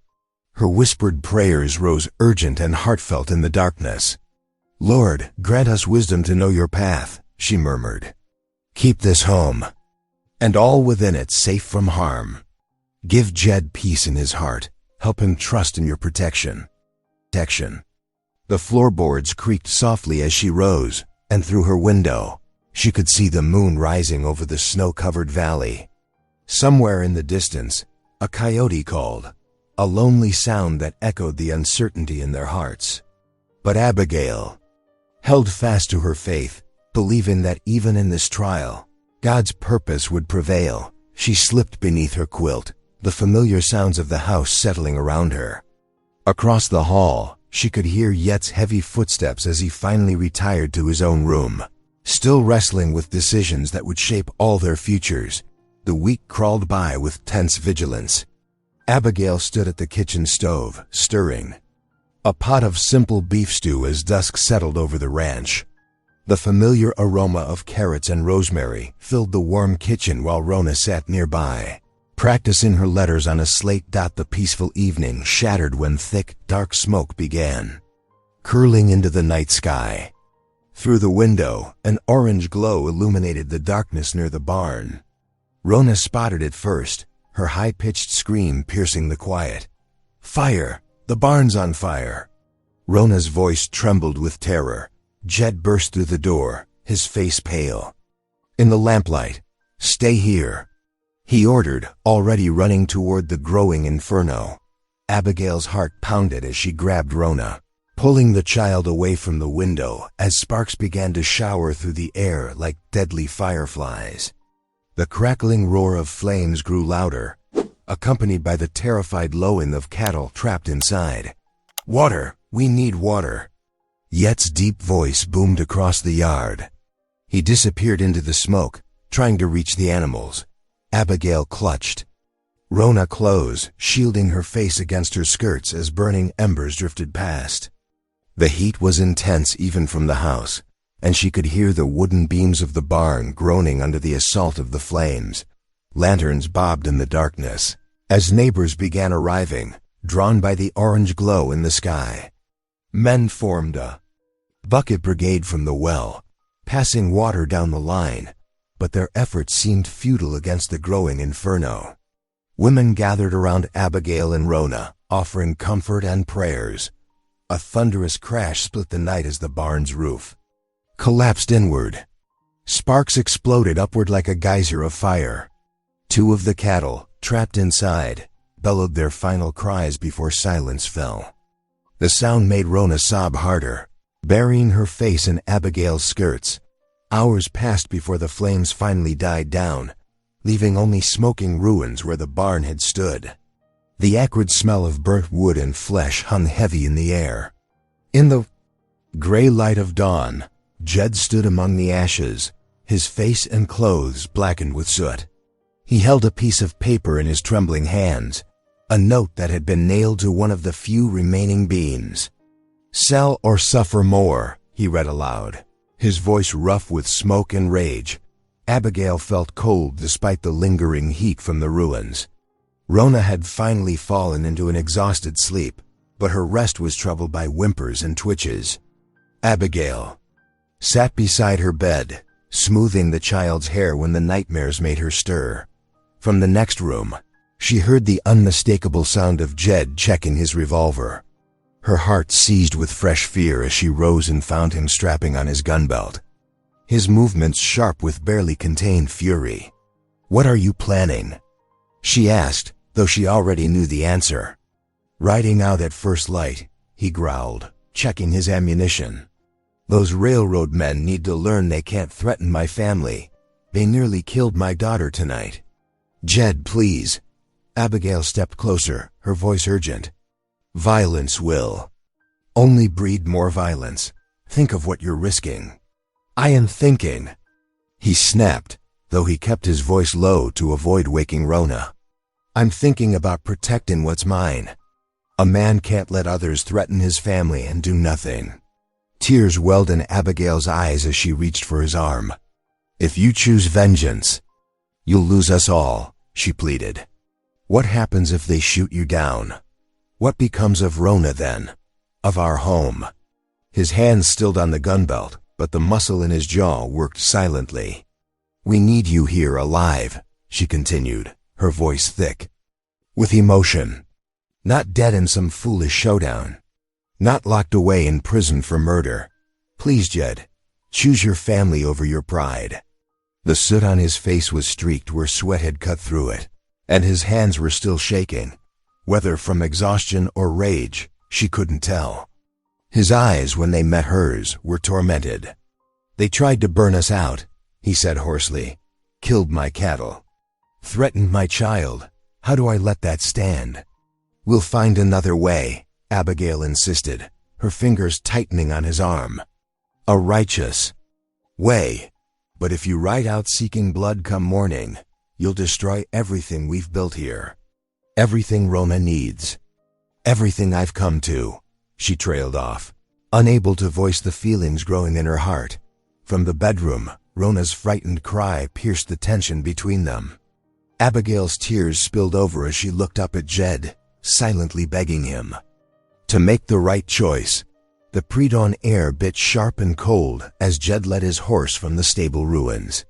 S1: Her whispered prayers rose urgent and heartfelt in the darkness. "Lord, grant us wisdom to know your path," she murmured. "Keep this home, and all within it, safe from harm. Give Jed peace in his heart. Help him trust in your protection." The floorboards creaked softly as she rose, and through her window, she could see the moon rising over the snow-covered valley. Somewhere in the distance, a coyote called, a lonely sound that echoed the uncertainty in their hearts. But Abigail held fast to her faith, believing that even in this trial, God's purpose would prevail. She slipped beneath her quilt, the familiar sounds of the house settling around her. Across the hall, she could hear Yet's heavy footsteps as he finally retired to his own room. Still wrestling with decisions that would shape all their futures, the week crawled by with tense vigilance. Abigail stood at the kitchen stove, stirring a pot of simple beef stew as dusk settled over the ranch. The familiar aroma of carrots and rosemary filled the warm kitchen while Rona sat nearby, practicing her letters on a slate. The peaceful evening shattered when thick, dark smoke began curling into the night sky. Through the window, an orange glow illuminated the darkness near the barn. Rona spotted it first, her high-pitched scream piercing the quiet. "Fire! The barn's on fire!" Rona's voice trembled with terror. Jed burst through the door, his face pale. In the lamplight, "Stay here," he ordered, already running toward the growing inferno. Abigail's heart pounded as she grabbed Rona, pulling the child away from the window as sparks began to shower through the air like deadly fireflies. The crackling roar of flames grew louder, accompanied by the terrified lowing of cattle trapped inside. "Water! We need water!" Yet's deep voice boomed across the yard. He disappeared into the smoke, trying to reach the animals. Abigail clutched. Rona closed, shielding her face against her skirts as burning embers drifted past. The heat was intense even from the house, and she could hear the wooden beams of the barn groaning under the assault of the flames. Lanterns bobbed in the darkness as neighbors began arriving, drawn by the orange glow in the sky. Men formed a bucket brigade from the well, passing water down the line, but their efforts seemed futile against the growing inferno. Women gathered around Abigail and Rona, offering comfort and prayers. A thunderous crash split the night as the barn's roof collapsed inward. Sparks exploded upward like a geyser of fire. Two of the cattle, trapped inside, bellowed their final cries before silence fell. The sound made Rona sob harder, burying her face in Abigail's skirts. Hours passed before the flames finally died down, leaving only smoking ruins where the barn had stood. The acrid smell of burnt wood and flesh hung heavy in the air. In the gray light of dawn, Jed stood among the ashes, his face and clothes blackened with soot. He held a piece of paper in his trembling hands, a note that had been nailed to one of the few remaining beams. "Sell or suffer more," he read aloud, his voice rough with smoke and rage. Abigail felt cold despite the lingering heat from the ruins. Rona had finally fallen into an exhausted sleep, but her rest was troubled by whimpers and twitches. Abigail sat beside her bed, smoothing the child's hair when the nightmares made her stir. From the next room, she heard the unmistakable sound of Jed checking his revolver. Her heart seized with fresh fear as she rose and found him strapping on his gun belt, his movements sharp with barely contained fury. "What are you planning?" she asked, though she already knew the answer. "Riding out at first light," he growled, checking his ammunition. "Those railroad men need to learn they can't threaten my family. They nearly killed my daughter tonight." "Jed, please." Abigail stepped closer, her voice urgent. "Violence will only breed more violence. Think of what you're risking." "I am thinking," he snapped, though he kept his voice low to avoid waking Rona. "I'm thinking about protecting what's mine. A man can't let others threaten his family and do nothing." Tears welled in Abigail's eyes as she reached for his arm. "If you choose vengeance, you'll lose us all," she pleaded. "What happens if they shoot you down? What becomes of Rona then? Of our home?" His hands stilled on the gun belt, but the muscle in his jaw worked silently. "We need you here alive," she continued, her voice thick with emotion. "Not dead in some foolish showdown. Not locked away in prison for murder. Please, Jed, choose your family over your pride." The soot on his face was streaked where sweat had cut through it, and his hands were still shaking. Whether from exhaustion or rage, she couldn't tell. His eyes, when they met hers, were tormented. "They tried to burn us out," he said hoarsely. "Killed my cattle. Threatened my child. How do I let that stand?" "We'll find another way," Abigail insisted, her fingers tightening on his arm. "A righteous way. But if you ride out seeking blood come morning, you'll destroy everything we've built here. Everything Rona needs. Everything I've come to." She trailed off, unable to voice the feelings growing in her heart. From the bedroom, Rona's frightened cry pierced the tension between them. Abigail's tears spilled over as she looked up at Jed, silently begging him to make the right choice. The pre-dawn air bit sharp and cold as Jed led his horse from the stable ruins.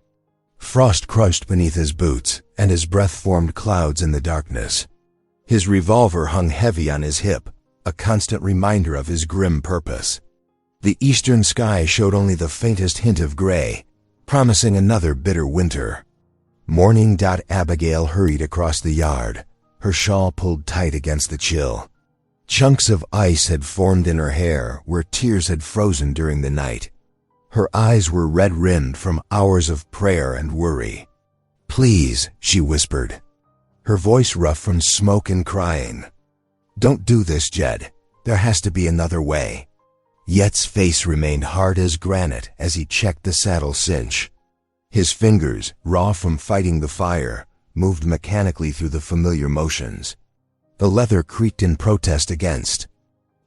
S1: Frost crushed beneath his boots, and his breath formed clouds in the darkness. His revolver hung heavy on his hip, a constant reminder of his grim purpose. The eastern sky showed only the faintest hint of gray, promising another bitter winter. Morning. Abigail hurried across the yard, her shawl pulled tight against the chill. Chunks of ice had formed in her hair where tears had frozen during the night. Her eyes were red-rimmed from hours of prayer and worry. "Please," she whispered, her voice rough from smoke and crying. "Don't do this, Jed. There has to be another way." Yet's face remained hard as granite as he checked the saddle cinch. His fingers, raw from fighting the fire, moved mechanically through the familiar motions. The leather creaked in protest against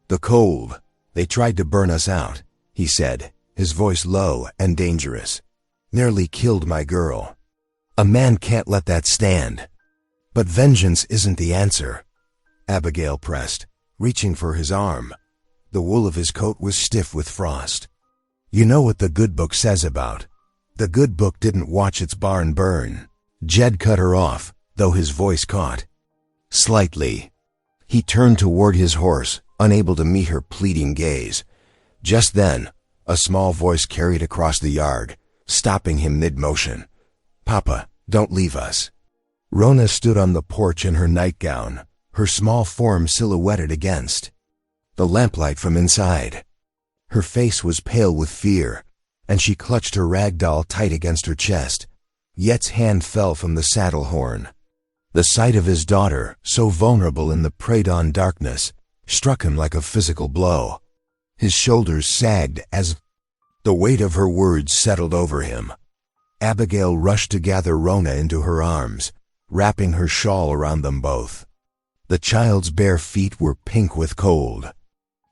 S1: the cold. "They tried to burn us out," he said, his voice low and dangerous. "Nearly killed my girl. A man can't let that stand." "But vengeance isn't the answer," Abigail pressed, reaching for his arm. The wool of his coat was stiff with frost. "You know what the good book says about. The good book didn't watch its barn burn." Jed cut her off, though his voice caught slightly. He turned toward his horse, unable to meet her pleading gaze. Just then, a small voice carried across the yard, stopping him mid-motion. "Papa, don't leave us." Rona stood on the porch in her nightgown, her small form silhouetted against the lamplight from inside. Her face was pale with fear, and she clutched her rag doll tight against her chest. Yet's hand fell from the saddle horn. The sight of his daughter, so vulnerable in the pre-dawn darkness, struck him like a physical blow. His shoulders sagged as the weight of her words settled over him. Abigail rushed to gather Rona into her arms, wrapping her shawl around them both. The child's bare feet were pink with cold.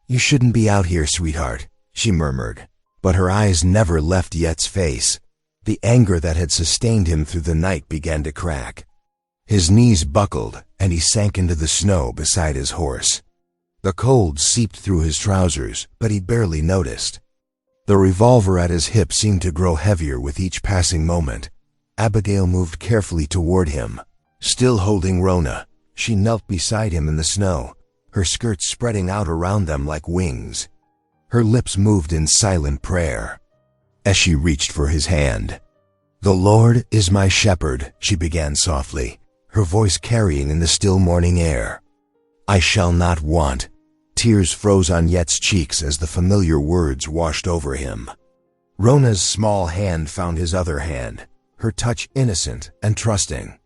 S1: "You shouldn't be out here, sweetheart," she murmured, but her eyes never left Yet's face. The anger that had sustained him through the night began to crack. His knees buckled, and he sank into the snow beside his horse. The cold seeped through his trousers, but he barely noticed. The revolver at his hip seemed to grow heavier with each passing moment. Abigail moved carefully toward him. Still holding Rona, she knelt beside him in the snow, her skirts spreading out around them like wings. Her lips moved in silent prayer. As she reached for his hand, "The Lord is my shepherd," she began softly, her voice carrying in the still morning air. "I shall not want." Tears froze on Yet's cheeks as the familiar words washed over him. Rona's small hand found his other hand, her touch innocent and trusting.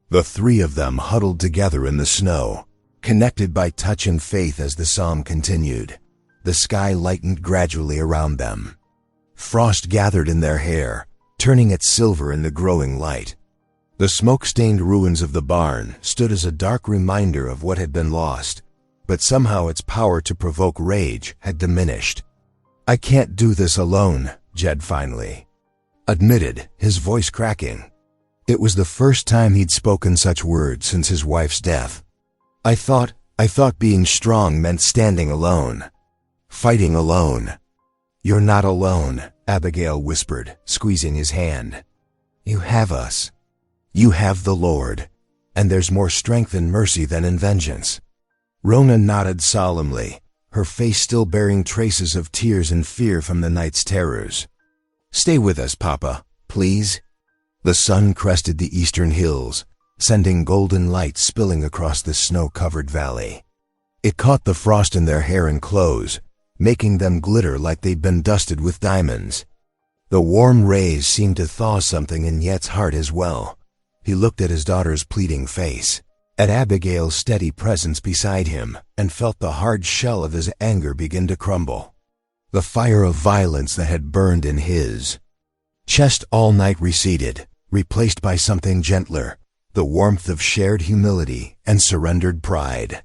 S1: The three of them huddled together in the snow, connected by touch and faith as the psalm continued. The sky lightened gradually around them. Frost gathered in their hair, turning it silver in the growing light. The smoke-stained ruins of the barn stood as a dark reminder of what had been lost, but somehow its power to provoke rage had diminished. "I can't do this alone," Jed finally admitted, his voice cracking. It was the first time he'd spoken such words since his wife's death. I thought being strong meant standing alone, fighting alone." "You're not alone," Abigail whispered, squeezing his hand. "You have us. You have the Lord, and there's more strength in mercy than in vengeance." Rona nodded solemnly, her face still bearing traces of tears and fear from the night's terrors. "Stay with us, Papa, please." The sun crested the eastern hills, sending golden light spilling across the snow-covered valley. It caught the frost in their hair and clothes, making them glitter like they'd been dusted with diamonds. The warm rays seemed to thaw something in Yet's heart as well. He looked at his daughter's pleading face, at Abigail's steady presence beside him, and felt the hard shell of his anger begin to crumble. The fire of violence that had burned in his chest all night receded, replaced by something gentler, the warmth of shared humility and surrendered pride.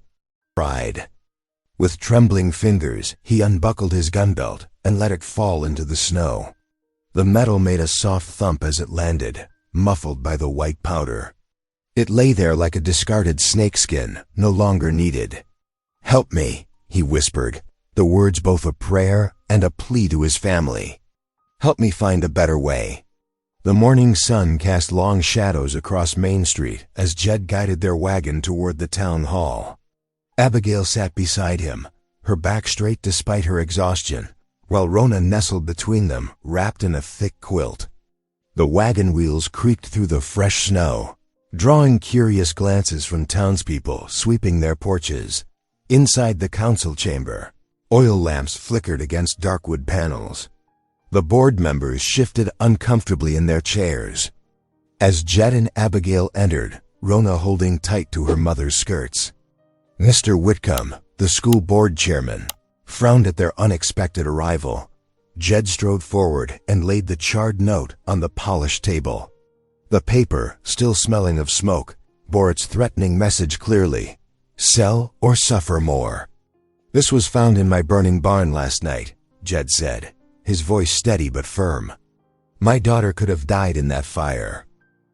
S1: With trembling fingers, he unbuckled his gun belt and let it fall into the snow. The metal made a soft thump as it landed, muffled by the white powder. It lay there like a discarded snakeskin, no longer needed. "Help me," he whispered, the words both a prayer and a plea to his family. "Help me find a better way." The morning sun cast long shadows across Main Street as Jed guided their wagon toward the town hall. Abigail sat beside him, her back straight despite her exhaustion, while Rona nestled between them, wrapped in a thick quilt. The wagon wheels creaked through the fresh snow, drawing curious glances from townspeople sweeping their porches. Inside the council chamber, oil lamps flickered against dark wood panels. The board members shifted uncomfortably in their chairs. As Jed and Abigail entered, Rona holding tight to her mother's skirts. Mr. Whitcomb, the school board chairman, frowned at their unexpected arrival. Jed strode forward and laid the charred note on the polished table. The paper, still smelling of smoke, bore its threatening message clearly: "Sell or suffer more." "This was found in my burning barn last night," Jed said, his voice steady but firm. "My daughter could have died in that fire."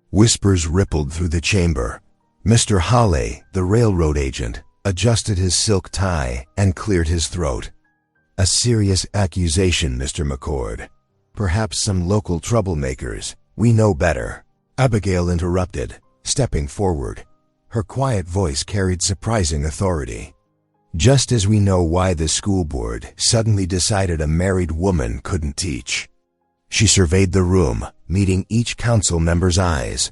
S1: Whispers rippled through the chamber. Mr. Hawley, the railroad agent, adjusted his silk tie and cleared his throat. "A serious accusation, Mr. McCord. Perhaps some local troublemakers. We know better." Abigail interrupted, stepping forward. Her quiet voice carried surprising authority. "Just as we know why the school board suddenly decided a married woman couldn't teach." She surveyed the room, meeting each council member's eyes.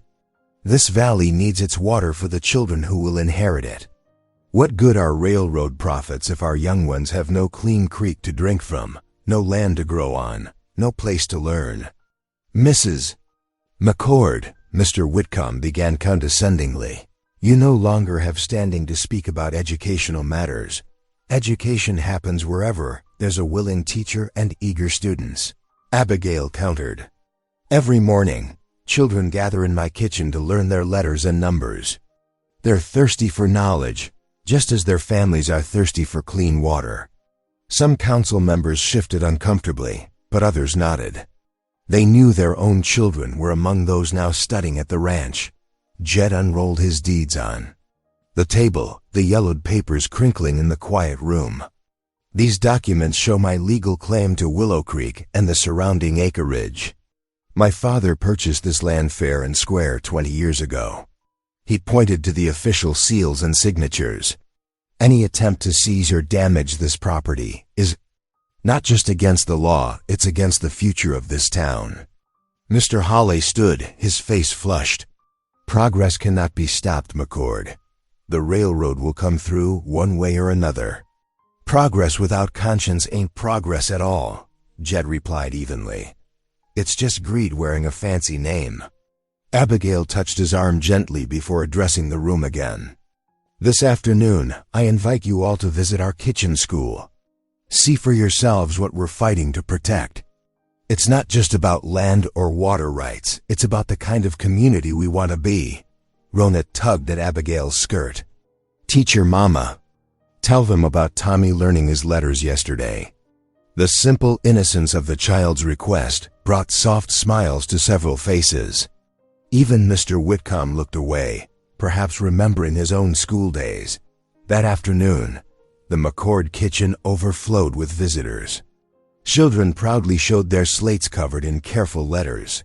S1: "This valley needs its water for the children who will inherit it. What good are railroad profits if our young ones have no clean creek to drink from, no land to grow on, no place to learn?" "Mrs. McCord," Mr. Whitcomb began condescendingly, "you no longer have standing to speak about educational matters. Education happens wherever there's a willing teacher and eager students." Abigail countered. "Every morning, children gather in my kitchen to learn their letters and numbers. They're thirsty for knowledge, just as their families are thirsty for clean water." Some council members shifted uncomfortably, but others nodded. They knew their own children were among those now studying at the ranch. Jed unrolled his deeds on the table, the yellowed papers crinkling in the quiet room. "These documents show my legal claim to Willow Creek and the surrounding acreage. My father purchased this land fair and square 20 years ago." He pointed to the official seals and signatures. "Any attempt to seize or damage this property is not just against the law, it's against the future of this town." Mr. Hawley stood, his face flushed. "Progress cannot be stopped, McCord. The railroad will come through one way or another." "Progress without conscience ain't progress at all," Jed replied evenly. "It's just greed wearing a fancy name." Abigail touched his arm gently before addressing the room again. "This afternoon, I invite you all to visit our kitchen school. See for yourselves what we're fighting to protect. It's not just about land or water rights, it's about the kind of community we want to be." Rona tugged at Abigail's skirt. "Teach your mama. Tell them about Tommy learning his letters yesterday." The simple innocence of the child's request brought soft smiles to several faces. Even Mr. Whitcomb looked away, perhaps remembering his own school days. That afternoon, the McCord kitchen overflowed with visitors. Children proudly showed their slates covered in careful letters.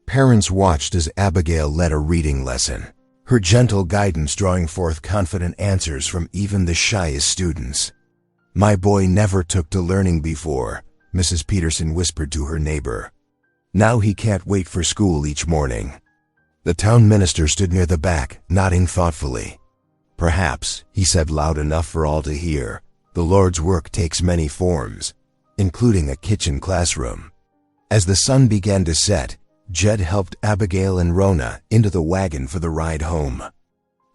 S1: Parents watched as Abigail led a reading lesson, her gentle guidance drawing forth confident answers from even the shyest students. "My boy never took to learning before," Mrs. Peterson whispered to her neighbor. "Now he can't wait for school each morning." The town minister stood near the back, nodding thoughtfully. "Perhaps," he said loud enough for all to hear, "the Lord's work takes many forms, including a kitchen classroom." As the sun began to set, Jed helped Abigail and Rona into the wagon for the ride home.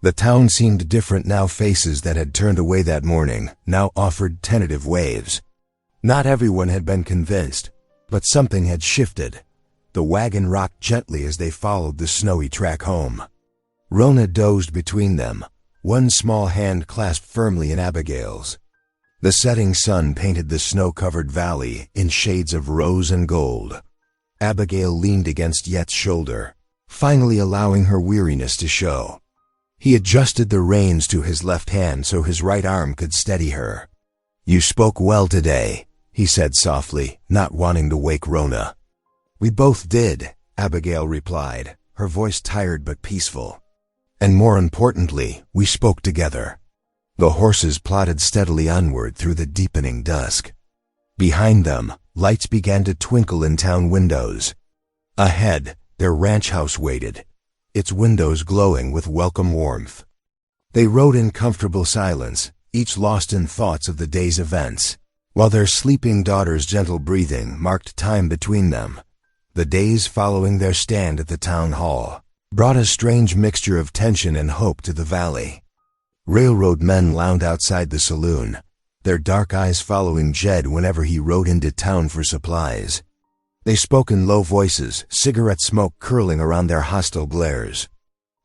S1: The town seemed different now. Faces that had turned away that morning now offered tentative waves. Not everyone had been convinced, but something had shifted. The wagon rocked gently as they followed the snowy track home. Rona dozed between them, one small hand clasped firmly in Abigail's. The setting sun painted the snow-covered valley in shades of rose and gold. Abigail leaned against Yet's shoulder, finally allowing her weariness to show. He adjusted the reins to his left hand so his right arm could steady her. "You spoke well today," he said softly, not wanting to wake Rona. "We both did," Abigail replied, her voice tired but peaceful. "And more importantly, we spoke together." The horses plodded steadily onward through the deepening dusk. Behind them, lights began to twinkle in town windows. Ahead, their ranch house waited, its windows glowing with welcome warmth. They rode in comfortable silence, each lost in thoughts of the day's events, while their sleeping daughter's gentle breathing marked time between them. The days following their stand at the town hall brought a strange mixture of tension and hope to the valley. Railroad men lounged outside the saloon, their dark eyes following Jed whenever he rode into town for supplies. They spoke in low voices, cigarette smoke curling around their hostile glares.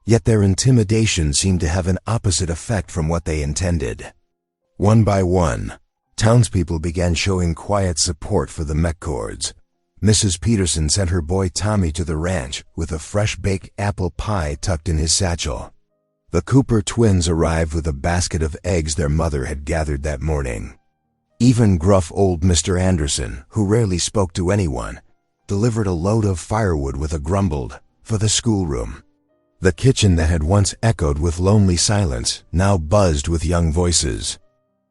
S1: Yet their intimidation seemed to have an opposite effect from what they intended. One by one, townspeople began showing quiet support for the McCords. Mrs. Peterson sent her boy Tommy to the ranch with a fresh-baked apple pie tucked in his satchel. The Cooper twins arrived with a basket of eggs their mother had gathered that morning. Even gruff old Mr. Anderson, who rarely spoke to anyone, delivered a load of firewood with a grumbled, "For the schoolroom." The kitchen that had once echoed with lonely silence now buzzed with young voices.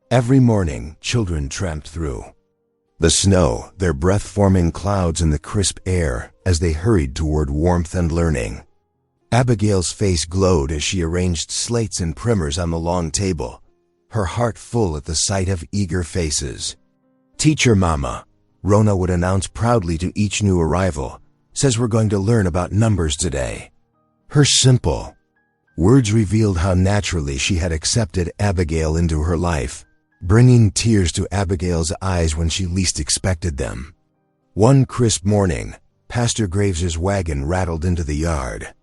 S1: Every morning, children tramped through the snow, their breath forming clouds in the crisp air as they hurried toward warmth and learning. Abigail's face glowed as she arranged slates and primers on the long table, her heart full at the sight of eager faces. "Teacher Mama," Rona would announce proudly to each new arrival, "says we're going to learn about numbers today." Her simple words revealed how naturally she had accepted Abigail into her life, bringing tears to Abigail's eyes when she least expected them. One crisp morning, Pastor Graves's wagon rattled into the yard.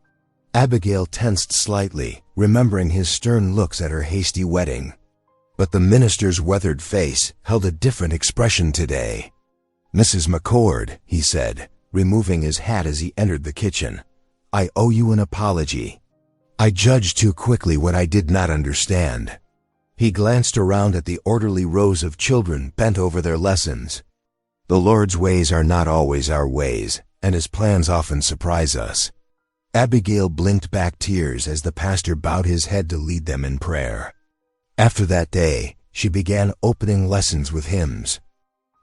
S1: Abigail tensed slightly, remembering his stern looks at her hasty wedding. But the minister's weathered face held a different expression today. "Mrs. McCord," he said, removing his hat as he entered the kitchen, "I owe you an apology. I judged too quickly what I did not understand." He glanced around at the orderly rows of children bent over their lessons. The Lord's ways are not always our ways, and His plans often surprise us. Abigail blinked back tears as the pastor bowed his head to lead them in prayer. After that day, she began opening lessons with hymns.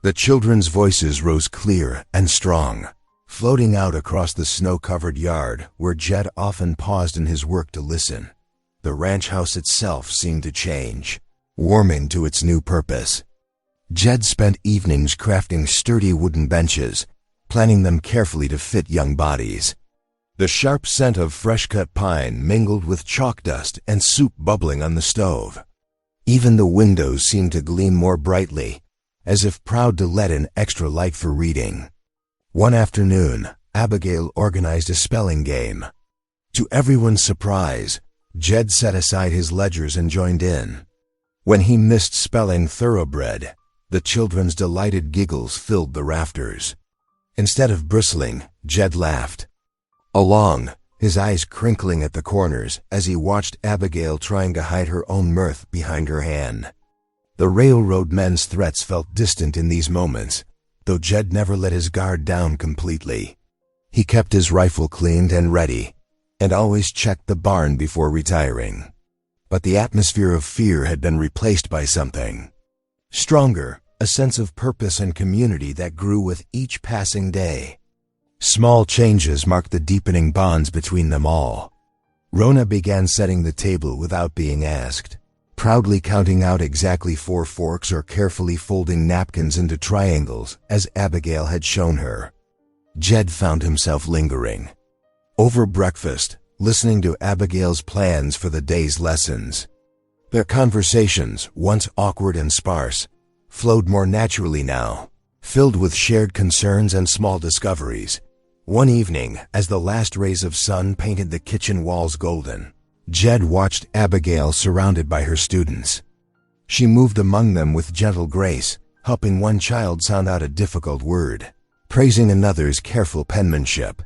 S1: The children's voices rose clear and strong, floating out across the snow-covered yard where Jed often paused in his work to listen. The ranch house itself seemed to change, warming to its new purpose. Jed spent evenings crafting sturdy wooden benches, planning them carefully to fit young bodies. The sharp scent of fresh-cut pine mingled with chalk dust and soup bubbling on the stove. Even the windows seemed to gleam more brightly, as if proud to let in extra light for reading. One afternoon, Abigail organized a spelling game. To everyone's surprise, Jed set aside his ledgers and joined in. When he missed spelling thoroughbred, the children's delighted giggles filled the rafters. Instead of bristling, Jed laughed along, his eyes crinkling at the corners as he watched Abigail trying to hide her own mirth behind her hand. The railroad men's threats felt distant in these moments, though Jed never let his guard down completely. He kept his rifle cleaned and ready, and always checked the barn before retiring. But the atmosphere of fear had been replaced by something stronger, a sense of purpose and community that grew with each passing day. Small changes marked the deepening bonds between them all. Rona began setting the table without being asked, proudly counting out exactly 4 forks or carefully folding napkins into triangles as Abigail had shown her. Jed found himself lingering over breakfast, listening to Abigail's plans for the day's lessons. Their conversations, once awkward and sparse, flowed more naturally now, filled with shared concerns and small discoveries. One evening, as the last rays of sun painted the kitchen walls golden, Jed watched Abigail surrounded by her students. She moved among them with gentle grace, helping one child sound out a difficult word, praising another's careful penmanship.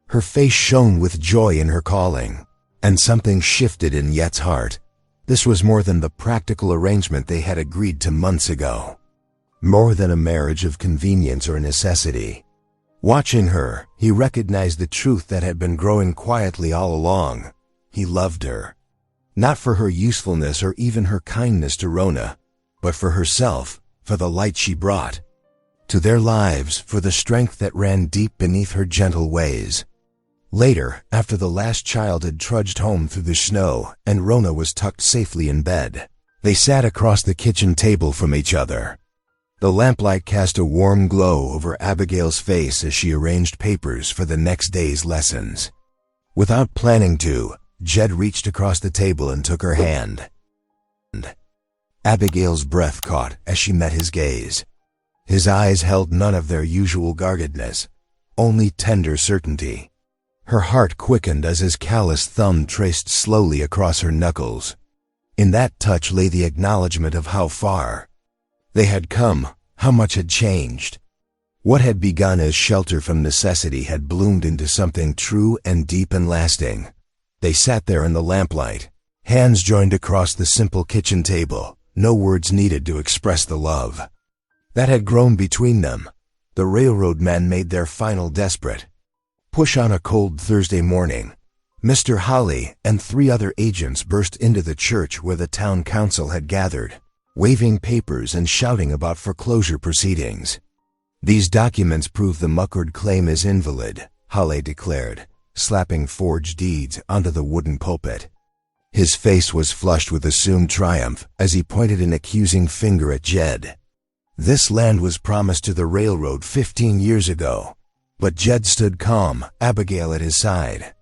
S1: Her face shone with joy in her calling, and something shifted in Yet's heart. This was more than the practical arrangement they had agreed to months ago. More than a marriage of convenience or necessity. Watching her, he recognized the truth that had been growing quietly all along. He loved her. Not for her usefulness or even her kindness to Rona, but for herself, for the light she brought to their lives, for the strength that ran deep beneath her gentle ways. Later, after the last child had trudged home through the snow and Rona was tucked safely in bed, they sat across the kitchen table from each other. The lamplight cast a warm glow over Abigail's face as she arranged papers for the next day's lessons. Without planning to, Jed reached across the table and took her hand. Abigail's breath caught as she met his gaze. His eyes held none of their usual guardedness, only tender certainty. Her heart quickened as his calloused thumb traced slowly across her knuckles. In that touch lay the acknowledgement of how far they had come, how much had changed. What had begun as shelter from necessity had bloomed into something true and deep and lasting. They sat there in the lamplight, hands joined across the simple kitchen table, no words needed to express the love that had grown between them. The railroad men made their final desperate push on a cold Thursday morning. Mr. Holly and 3 other agents burst into the church where the town council had gathered, waving papers and shouting about foreclosure proceedings. "These documents prove the Muckard claim is invalid," Holly declared, slapping forged deeds onto the wooden pulpit. His face was flushed with assumed triumph as he pointed an accusing finger at Jed. This land was promised to the railroad 15 years ago, but Jed stood calm, Abigail at his side.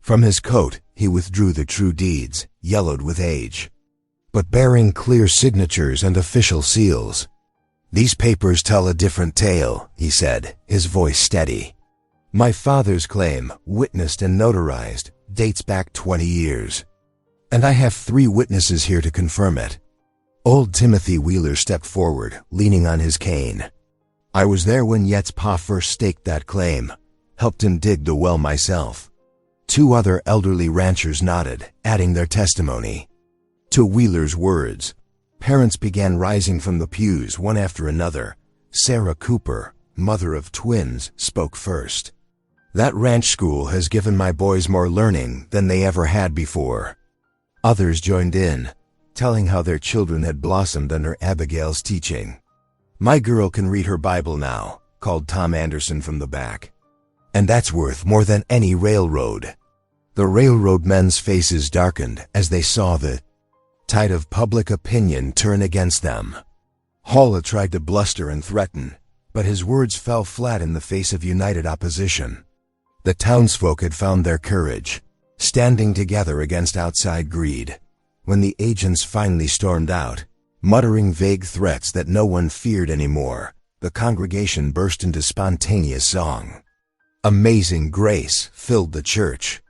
S1: From his coat, he withdrew the true deeds, yellowed with age, but bearing clear signatures and official seals. "These papers tell a different tale," he said, his voice steady. "My father's claim, witnessed and notarized, dates back 20 years. And I have 3 witnesses here to confirm it." Old Timothy Wheeler stepped forward, leaning on his cane. "I was there when Yet's pa first staked that claim, helped him dig the well myself." 2 other elderly ranchers nodded, adding their testimony to Wheeler's words. Parents began rising from the pews one after another. Sarah Cooper, mother of twins, spoke first. "That ranch school has given my boys more learning than they ever had before." Others joined in, telling how their children had blossomed under Abigail's teaching. "My girl can read her Bible now," called Tom Anderson from the back. "And that's worth more than any railroad." The railroad men's faces darkened as they saw the tide of public opinion turn against them. Halla tried to bluster and threaten, but his words fell flat in the face of united opposition. The townsfolk had found their courage, standing together against outside greed. When the agents finally stormed out, muttering vague threats that no one feared anymore, the congregation burst into spontaneous song. Amazing grace filled the church.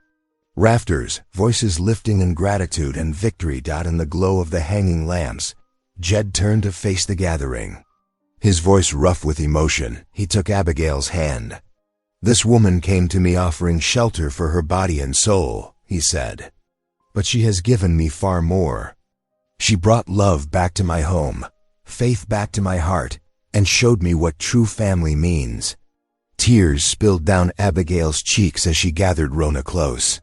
S1: Rafters, voices lifting in gratitude and victory. In the glow of the hanging lamps, Jed turned to face the gathering. His voice rough with emotion, he took Abigail's hand. "This woman came to me offering shelter for her body and soul," he said. "But she has given me far more. She brought love back to my home, faith back to my heart, and showed me what true family means." Tears spilled down Abigail's cheeks as she gathered Rona close.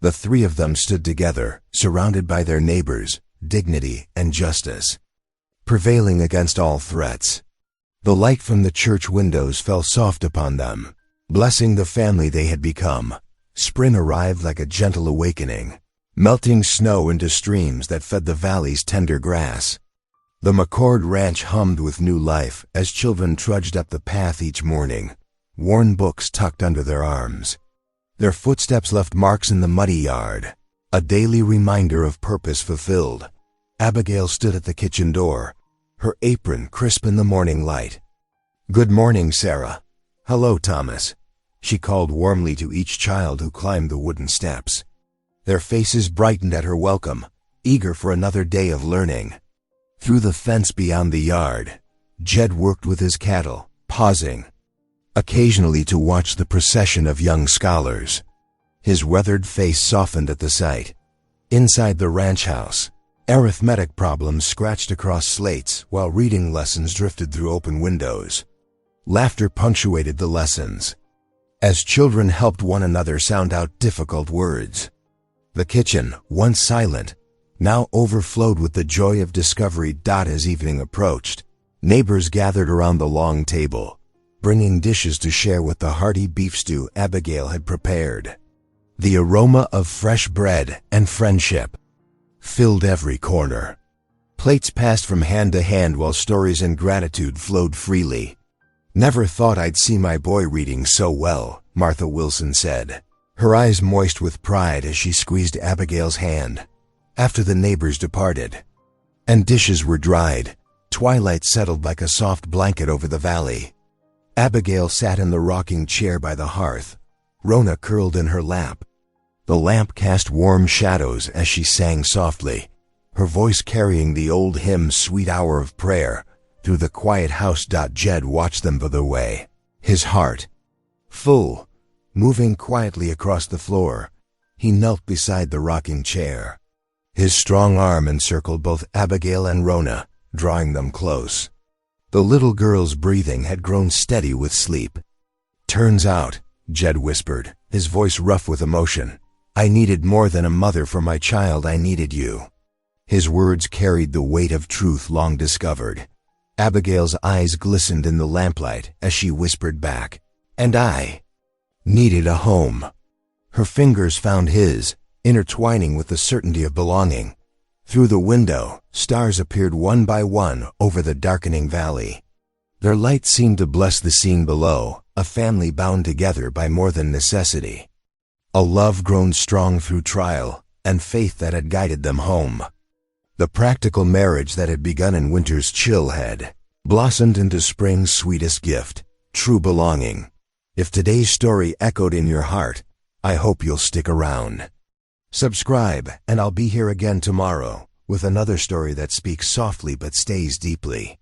S1: The 3 of them stood together, surrounded by their neighbors, dignity and justice prevailing against all threats. The light from the church windows fell soft upon them, blessing the family they had become. Spring arrived like a gentle awakening, melting snow into streams that fed the valley's tender grass. The McCord Ranch hummed with new life as children trudged up the path each morning, worn books tucked under their arms. Their footsteps left marks in the muddy yard, a daily reminder of purpose fulfilled. Abigail stood at the kitchen door, her apron crisp in the morning light. "Good morning, Sarah." "Hello, Thomas," she called warmly to each child who climbed the wooden steps. Their faces brightened at her welcome, eager for another day of learning. Through the fence beyond the yard, Jed worked with his cattle, pausing occasionally to watch the procession of young scholars. His weathered face softened at the sight. Inside the ranch house, arithmetic problems scratched across slates while reading lessons drifted through open windows. Laughter punctuated the lessons, as children helped one another sound out difficult words. The kitchen, once silent, now overflowed with the joy of discovery. As evening approached, neighbors gathered around the long table, bringing dishes to share with the hearty beef stew Abigail had prepared. The aroma of fresh bread and friendship filled every corner. Plates passed from hand to hand while stories and gratitude flowed freely. "Never thought I'd see my boy reading so well," Martha Wilson said, her eyes moist with pride as she squeezed Abigail's hand after the neighbors departed, and dishes were dried. Twilight settled like a soft blanket over the valley. Abigail sat in the rocking chair by the hearth, Rona curled in her lap. The lamp cast warm shadows as she sang softly, her voice carrying the old hymn "Sweet Hour of Prayer" through the quiet house. Jed watched them by the way, his heart full. Moving quietly across the floor, he knelt beside the rocking chair. His strong arm encircled both Abigail and Rona, drawing them close. The little girl's breathing had grown steady with sleep. "Turns out," Jed whispered, his voice rough with emotion, "I needed more than a mother for my child. I needed you." His words carried the weight of truth long discovered. Abigail's eyes glistened in the lamplight as she whispered back, "And I needed a home." Her fingers found his, intertwining with the certainty of belonging. Through the window, stars appeared one by one over the darkening valley. Their light seemed to bless the scene below, a family bound together by more than necessity. A love grown strong through trial, and faith that had guided them home. The practical marriage that had begun in winter's chill had blossomed into spring's sweetest gift, true belonging. If today's story echoed in your heart, I hope you'll stick around. Subscribe, and I'll be here again tomorrow with another story that speaks softly but stays deeply.